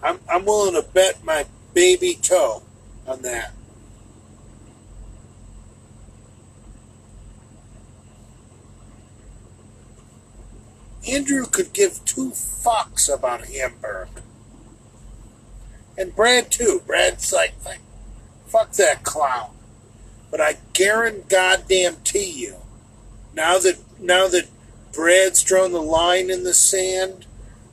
I'm willing to bet my baby toe on that. Andrew could give 2 fucks about Hamburg. And Brad too. Brad's like fuck that clown. But I guarantee you, now that Brad's drawn the line in the sand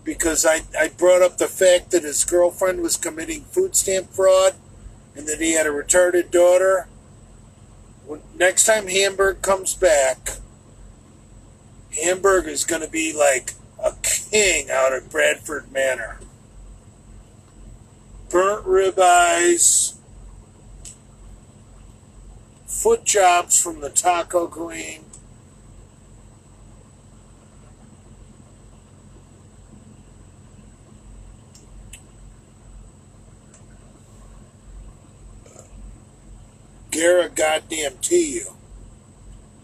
because I brought up the fact that his girlfriend was committing food stamp fraud and that he had a retarded daughter. Next time Hamburg comes back, Hamburg is going to be like a king out at Bradford Manor. Burnt ribeyes, foot jobs from the Taco Queen. Gara goddamn to you.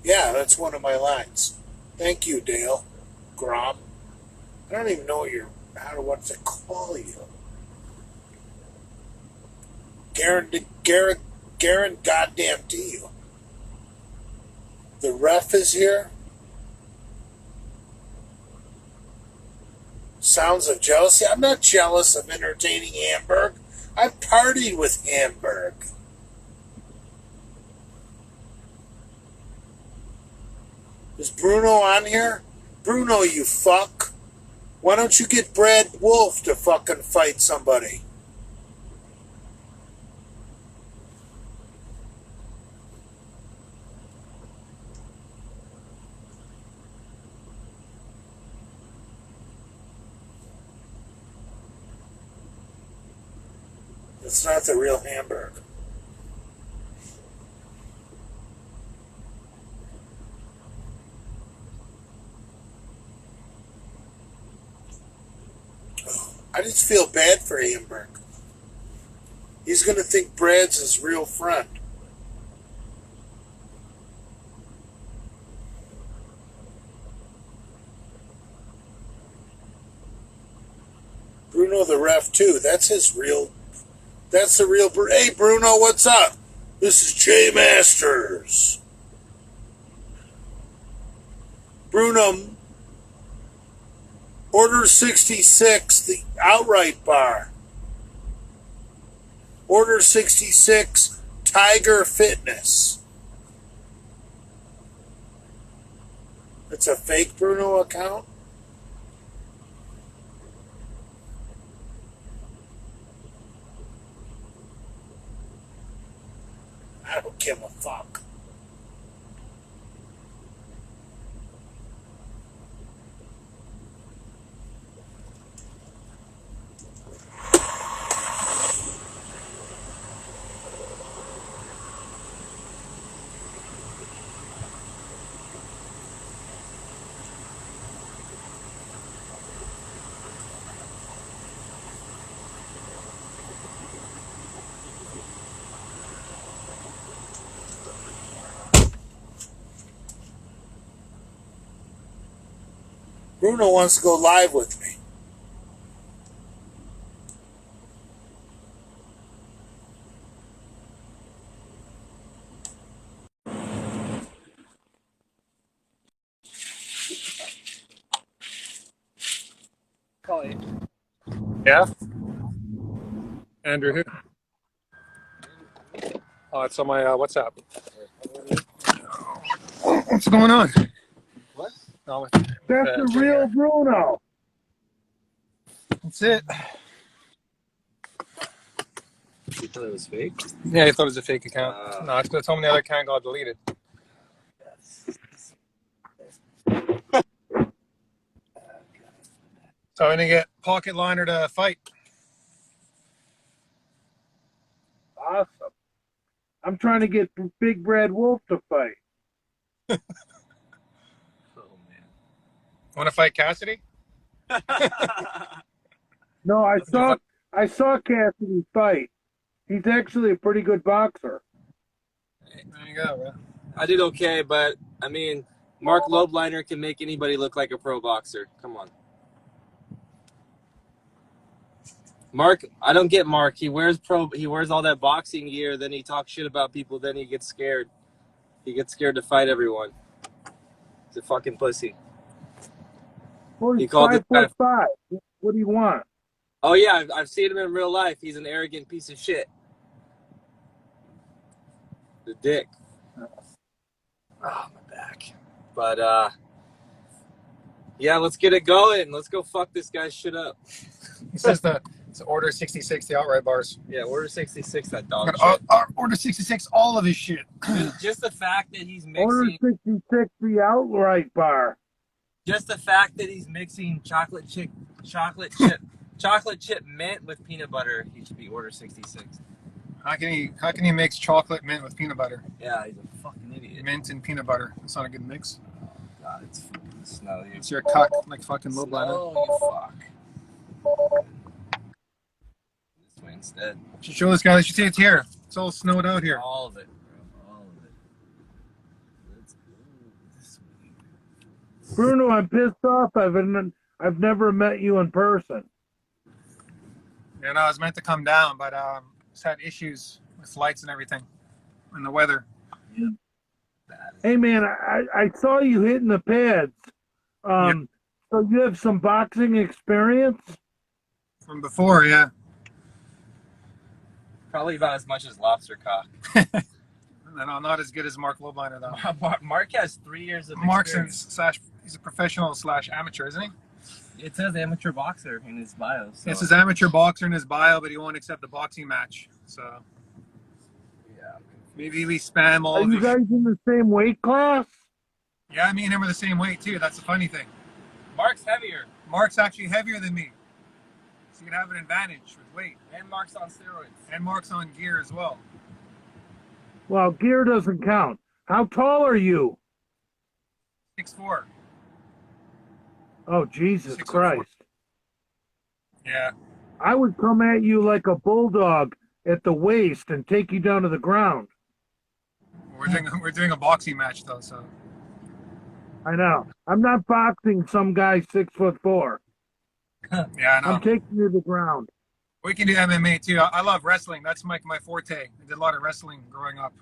Yeah, that's one of my lines. Thank you, Dale. Grom. I don't even know what to call you. Garen goddamn to you. The ref is here. Sounds of jealousy. I'm not jealous of entertaining Hamburg. I've partied with Hamburg. Is Bruno on here? Bruno, you fuck. Why don't you get Brad Wolf to fucking fight somebody? It's not the real Hamburg. I just feel bad for Hamburg. He's going to think Brad's his real friend. Bruno the ref too. That's the real. Hey Bruno, what's up? This is Jay Masters. Bruno, Order 66, the outright bar. Order 66, Tiger Fitness. It's a fake Bruno account? I don't give a fuck. Bruno wants to go live with me. Call you. Yeah? Andrew who? Oh, it's on my WhatsApp. What's going on? What? No, That's the real Bruno. That's it. You thought it was fake? Yeah, he thought it was a fake account. No, it's because told me the other account got deleted. So I'm going to get Pocket Liner to fight. Awesome. I'm trying to get Big Brad Wolf to fight. Oh man. Want to fight Cassidy? No, I saw Cassidy fight. He's actually a pretty good boxer. There you go, bro. I did okay, but I mean, Mark Lobliner can make anybody look like a pro boxer. Come on. Mark, I don't get Mark. He wears all that boxing gear, then he talks shit about people, then he gets scared. He gets scared to fight everyone. He's a fucking pussy. Well, he's He called it 5'5". What do you want? Oh yeah, I've seen him in real life. He's an arrogant piece of shit. The dick. Oh, my back. But Yeah, let's get it going. Let's go fuck this guy's shit up. He says it's order 66, the outright bars. Yeah, order 66, that dog Got shit. order 66, all of his shit. Just the fact that he's Order mixing, 66, the outright bar. just the fact that he's mixing chocolate chip mint with peanut butter, he should be order 66. How can he mix chocolate mint with peanut butter? Yeah, he's a fucking idiot. Mint and peanut butter. That's not a good mix. God, it's fucking snow. It's your cuck, like fucking low bladder. Snow, you fuck. This way instead. Should show this guy. You should see it's here. It's all snowed out here. All of it, bro. All of it. Let's go this way. Bruno, I'm pissed off. I've never met you in person. Yeah, no, I was meant to come down, but just had issues with flights and everything, and the weather. Hey, man, I saw you hitting the pads. So you have some boxing experience? From before, yeah. Probably about as much as lobster cock. No, not as good as Mark Lobliner, though. Mark has 3 years of Mark's experience. he's a professional / amateur, isn't he? It says amateur boxer in his bio. So. It says amateur boxer in his bio, but he won't accept the boxing match. So Yeah. maybe we spam all Are of you his... guys in the same weight class? Yeah, me and him are the same weight, too. That's the funny thing. Mark's heavier. Mark's actually heavier than me. So you can have an advantage with weight. And Mark's on steroids. And Mark's on gear as well. Well, gear doesn't count. How tall are you? 6'4". Oh, Jesus 6'4". Christ. Yeah. I would come at you like a bulldog at the waist and take you down to the ground. We're doing a boxing match, though, so... I know. I'm not boxing some guy 6'4". Yeah, I know. I'm taking you to the ground. We can do MMA, too. I love wrestling. That's my forte. I did a lot of wrestling growing up.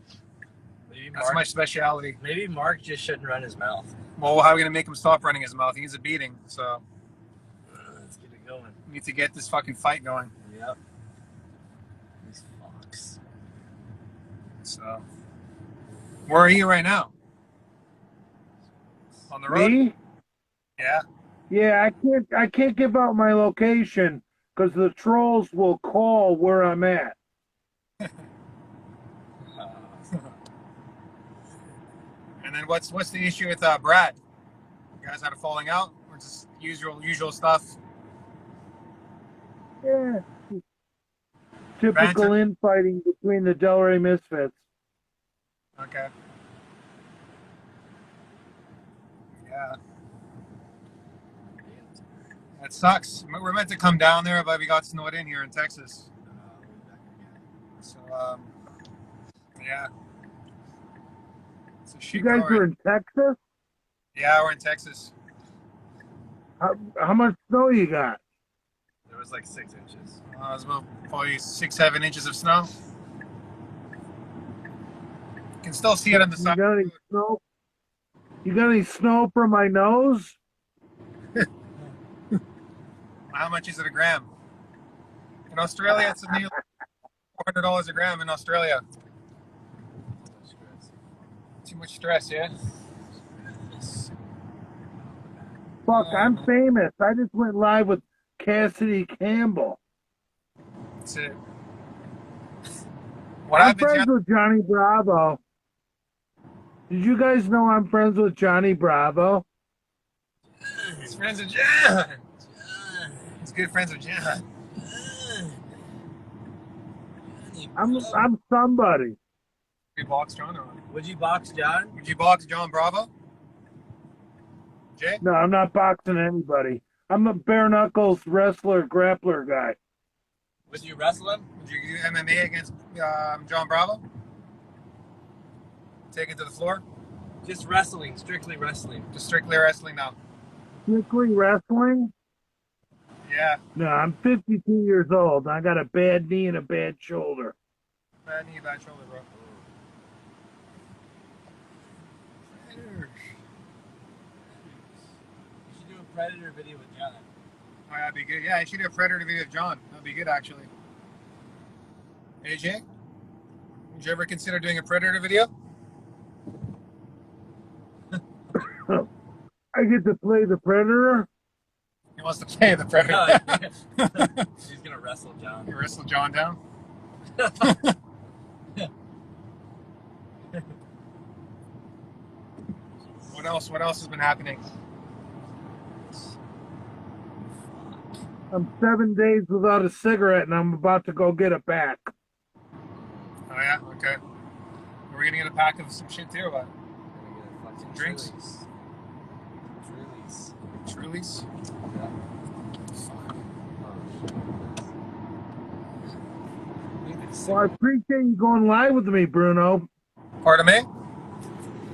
Maybe That's my speciality. Maybe Mark just shouldn't run his mouth. Well, how are we going to make him stop running his mouth? He needs a beating, so... Let's get it going. We need to get this fucking fight going. Yep. These fucks. So... Where are you right now? On the road? Me? Yeah. Yeah, I can't give out my location because the trolls will call where I'm at. And then what's the issue with Brad? You guys had a falling out? Or just usual stuff? Yeah. Typical Banter? infighting between the Delray Misfits. Okay. Yeah. That sucks. We're meant to come down there, but we got snowed in here in Texas. So, yeah. It's a shit You guys going. are in Texas? Yeah, we're in Texas. How much snow you got? There was like 6 inches. It was about probably 6-7 inches of snow. You can still see it on the You side. got any snow? You got any snow from my nose? How much is it a gram? In Australia, it's nearly $400 a gram in Australia. Too much stress, yeah? Fuck, I'm famous. I just went live with Cassidy Campbell. That's it. What I'm happens? friends with Johnny Bravo. Did you guys know I'm friends with Johnny Bravo? He's friends with John. He's good friends with John. I'm somebody. You box John or what? Would you box John? Would you box John Bravo? Jay? No, I'm not boxing anybody. I'm a bare knuckles wrestler, grappler guy. Would you wrestle him? Would you do MMA against John Bravo? Take it to the floor? Just wrestling, strictly wrestling. Just strictly wrestling now. Strictly wrestling? Yeah. No, I'm 52 years old. I got a bad knee and a bad shoulder. Bad knee, bad shoulder, bro. You should do a Predator video with John. Oh, that'd be good. Yeah, I should do a Predator video of John. That'd be good, actually. AJ? Would you ever consider doing a Predator video? I get to play the Predator? He wants to play the Predator. He's gonna wrestle John. You wrestle John down? What else? What else has been happening? I'm 7 days without a cigarette, and I'm about to go get it back. Oh yeah, okay. Are we gonna get a pack of some shit too, or what? Some drinks? Trulies? Well, I appreciate you going live with me, Bruno. Pardon me?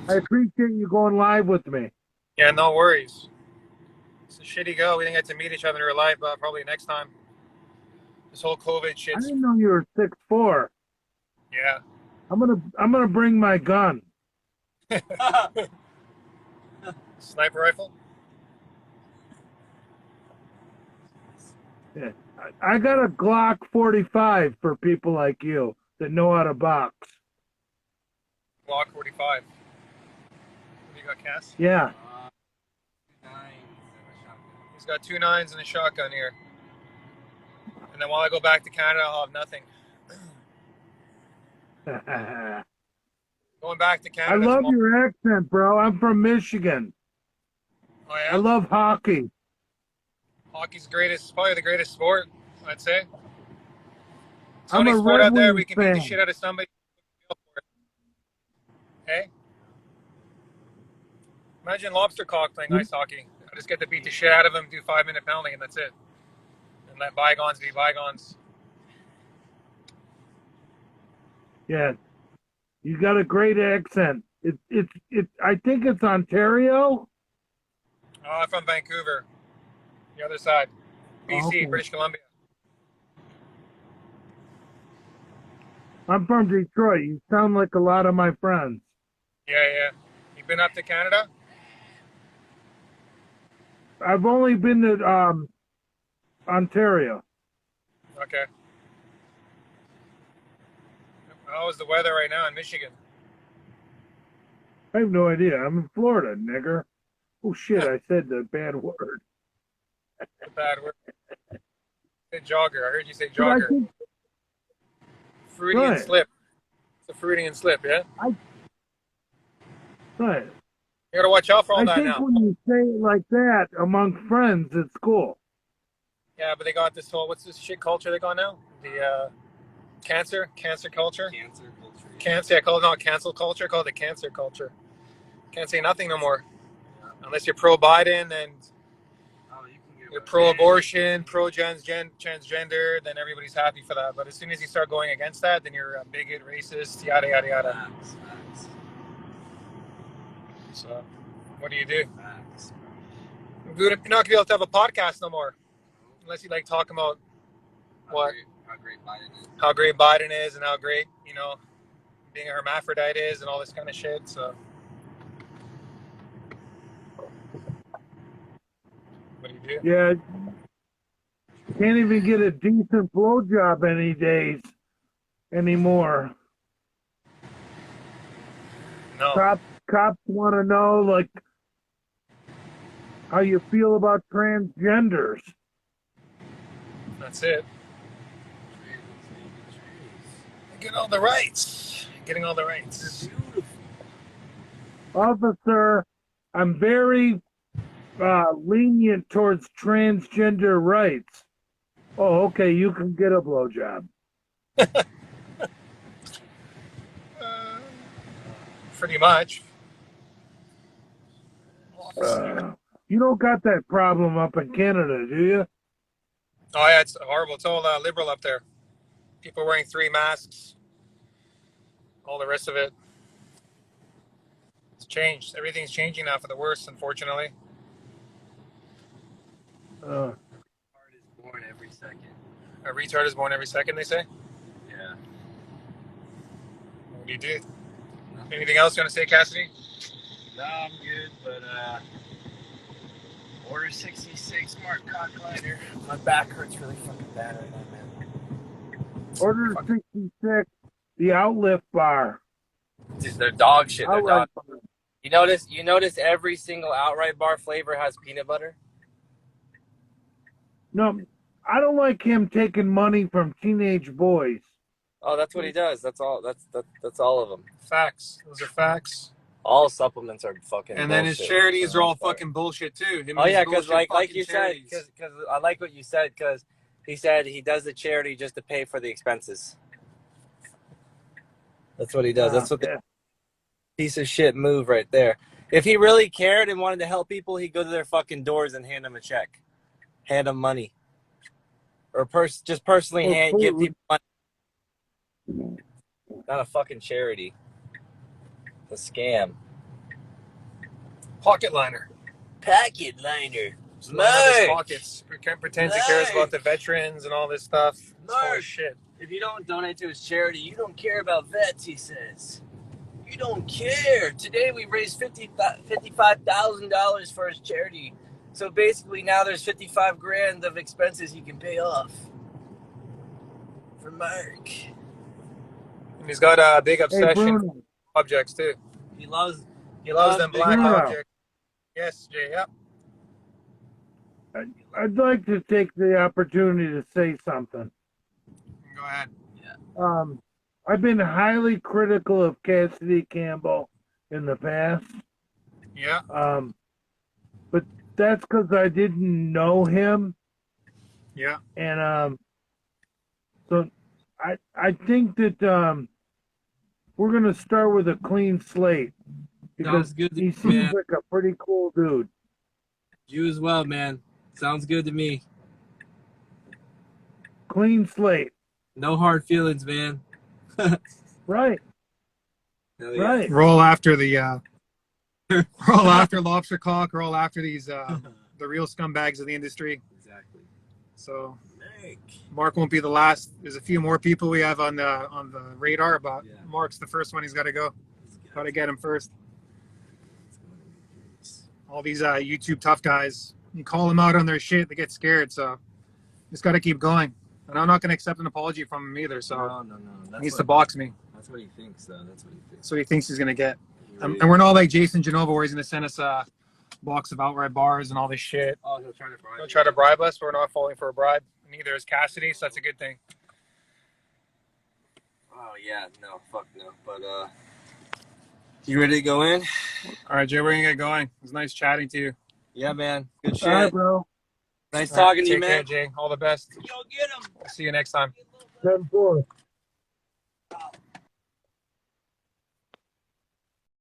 I appreciate you going live with me. Yeah, no worries. It's a shitty go. We didn't get to meet each other in real life, but probably next time. This whole COVID I shit's didn't know you were 6'4". yeah. I'm gonna bring my gun. Sniper rifle? Yeah. I got a Glock 45 for people like you that know how to box. Glock 45. What do you got, Cass? Yeah. He's got 2 9s and a shotgun here. And then while I go back to Canada, I'll have nothing. Going back to Canada. I love tomorrow. your accent, bro. I'm from Michigan. Oh, yeah? I love hockey. Hockey's greatest, probably the greatest sport, I'd say. It's I'm only a sport Red out there Wings we can beat the fan. shit out of somebody. Hey? Imagine lobster cock playing ice hockey. I just get to beat the shit out of him, do 5-minute penalty, and that's it. And let bygones be bygones. Yeah. You got a great accent. It's I think it's Ontario. Oh, I'm from Vancouver. The other side. BC, Okay. British Columbia. I'm from Detroit. You sound like a lot of my friends. Yeah. You been up to Canada? I've only been to Ontario. Okay. How is the weather right now in Michigan? I have no idea. I'm in Florida, nigger. Oh shit! I said the bad word. It's a bad word. Say jogger. I heard you say But I jogger. think Freudian Right. slip. It's a Freudian slip, yeah? right. You gotta watch out for all I that think now. when you say it like that among friends, it's cool. Yeah, but they got this whole, what's this shit culture they got now? The cancer culture? Cancer culture. Cancer, I call it not cancel culture, I call it the cancer culture. Can't say nothing no more. Unless you're pro-Biden and Oh, you can get you're pro-abortion, pro-transgender, then everybody's happy for that. But as soon as you start going against that, then you're a bigot, racist, yada, yada, yada. Facts. So, what do you do? Facts. You're not going to be able to have a podcast no more. Unless you like talking about what? How great Biden is. How great Biden is and how great, being a hermaphrodite is and all this kind of shit. So, what do you do? Yeah. Can't even get a decent blowjob any days anymore. No. Cops want to know like how you feel about transgenders. That's it. Get all the rights. Getting all the rights. Officer, I'm very lenient towards transgender rights. Oh, okay, you can get a blowjob. Pretty much. You don't got that problem up in Canada, do you? Oh yeah, it's horrible. It's all liberal up there. People wearing 3 masks. All the rest of it. It's changed. Everything's changing now for the worse, unfortunately. Heart is born every second. A retard is born every second, they say. Yeah. What do you do? Anything else you want to say, Cassidy? No, I'm good, but Order 66 Smart Cockliner. My back hurts really fucking bad right now, man. Order 66, the Outlift Bar. Dude, they're dog shit. They're Outlift dog. Bar. You notice every single outright bar flavor has peanut butter? No, I don't like him taking money from teenage boys. Oh, that's what he does. That's all. That's all of them. Facts. Those are facts. All supplements are fucking. And then his bullshit, charities for the are all most part. fucking bullshit too. Him and Oh his yeah, because bullshit like fucking you said, charities. because I like what you said, because he said he does the charity just to pay for the expenses. That's what he does. That's what the Yeah. piece of shit move right there. If he really cared and wanted to help people, he'd go to their fucking doors and hand them a check, hand them money, or just personally give people money. Not a fucking charity. It's a scam. Pocket liner. Packet liner. Just line up his Mark! pockets. Pretends he cares about the veterans and all this stuff. It's full Mark! of shit. If you don't donate to his charity, you don't care about vets, he says. You don't care. Today we raised $55,000 for his charity. So basically now there's 55 grand of expenses he can pay off. For Mark. And he's got a big Hey, obsession with Bruno. objects too. He loves He loves them big black Bruno. objects. Yes, Jay. Yep. I'd like to take the opportunity to say something. Go ahead. I've been highly critical of Cassidy Campbell in the past. Yeah. But that's because I didn't know him, Yeah. and so I think that we're gonna start with a clean slate because Sounds good to he me, seems man. like a pretty cool dude. You as well, man. Sounds good to me. Clean slate, No hard feelings, man. right? Hell yeah. Right. Roll after the roll after lobster cock, roll after these the real scumbags of the industry. Exactly. So Mark. Mark won't be the last. There's a few more people we have on the radar, but Yeah. Mark's the first one. He's got to go. Got to get him first. All these YouTube tough guys, you call them out on their shit, they get scared. So just got to keep going. And I'm not going to accept an apology from him either. So No. he needs to box me. That's what he thinks, though. That's what he thinks. So he thinks he's going to get. He And really- we're not like Jason Genova, where he's going to send us a box of outright bars and all this shit. Oh, he'll try to bribe He'll you. try to bribe us, but we're not falling for a bribe. Neither is Cassidy, so that's a good thing. Oh yeah, no, fuck no. But you ready to go in? All right, Jay, we're going to get going. It was nice chatting to you. Yeah, man. Good shit. All right, bro. Nice All right, talking to you, take care, man. Jay. All the best. Yo, get him. See you next time. 10-4.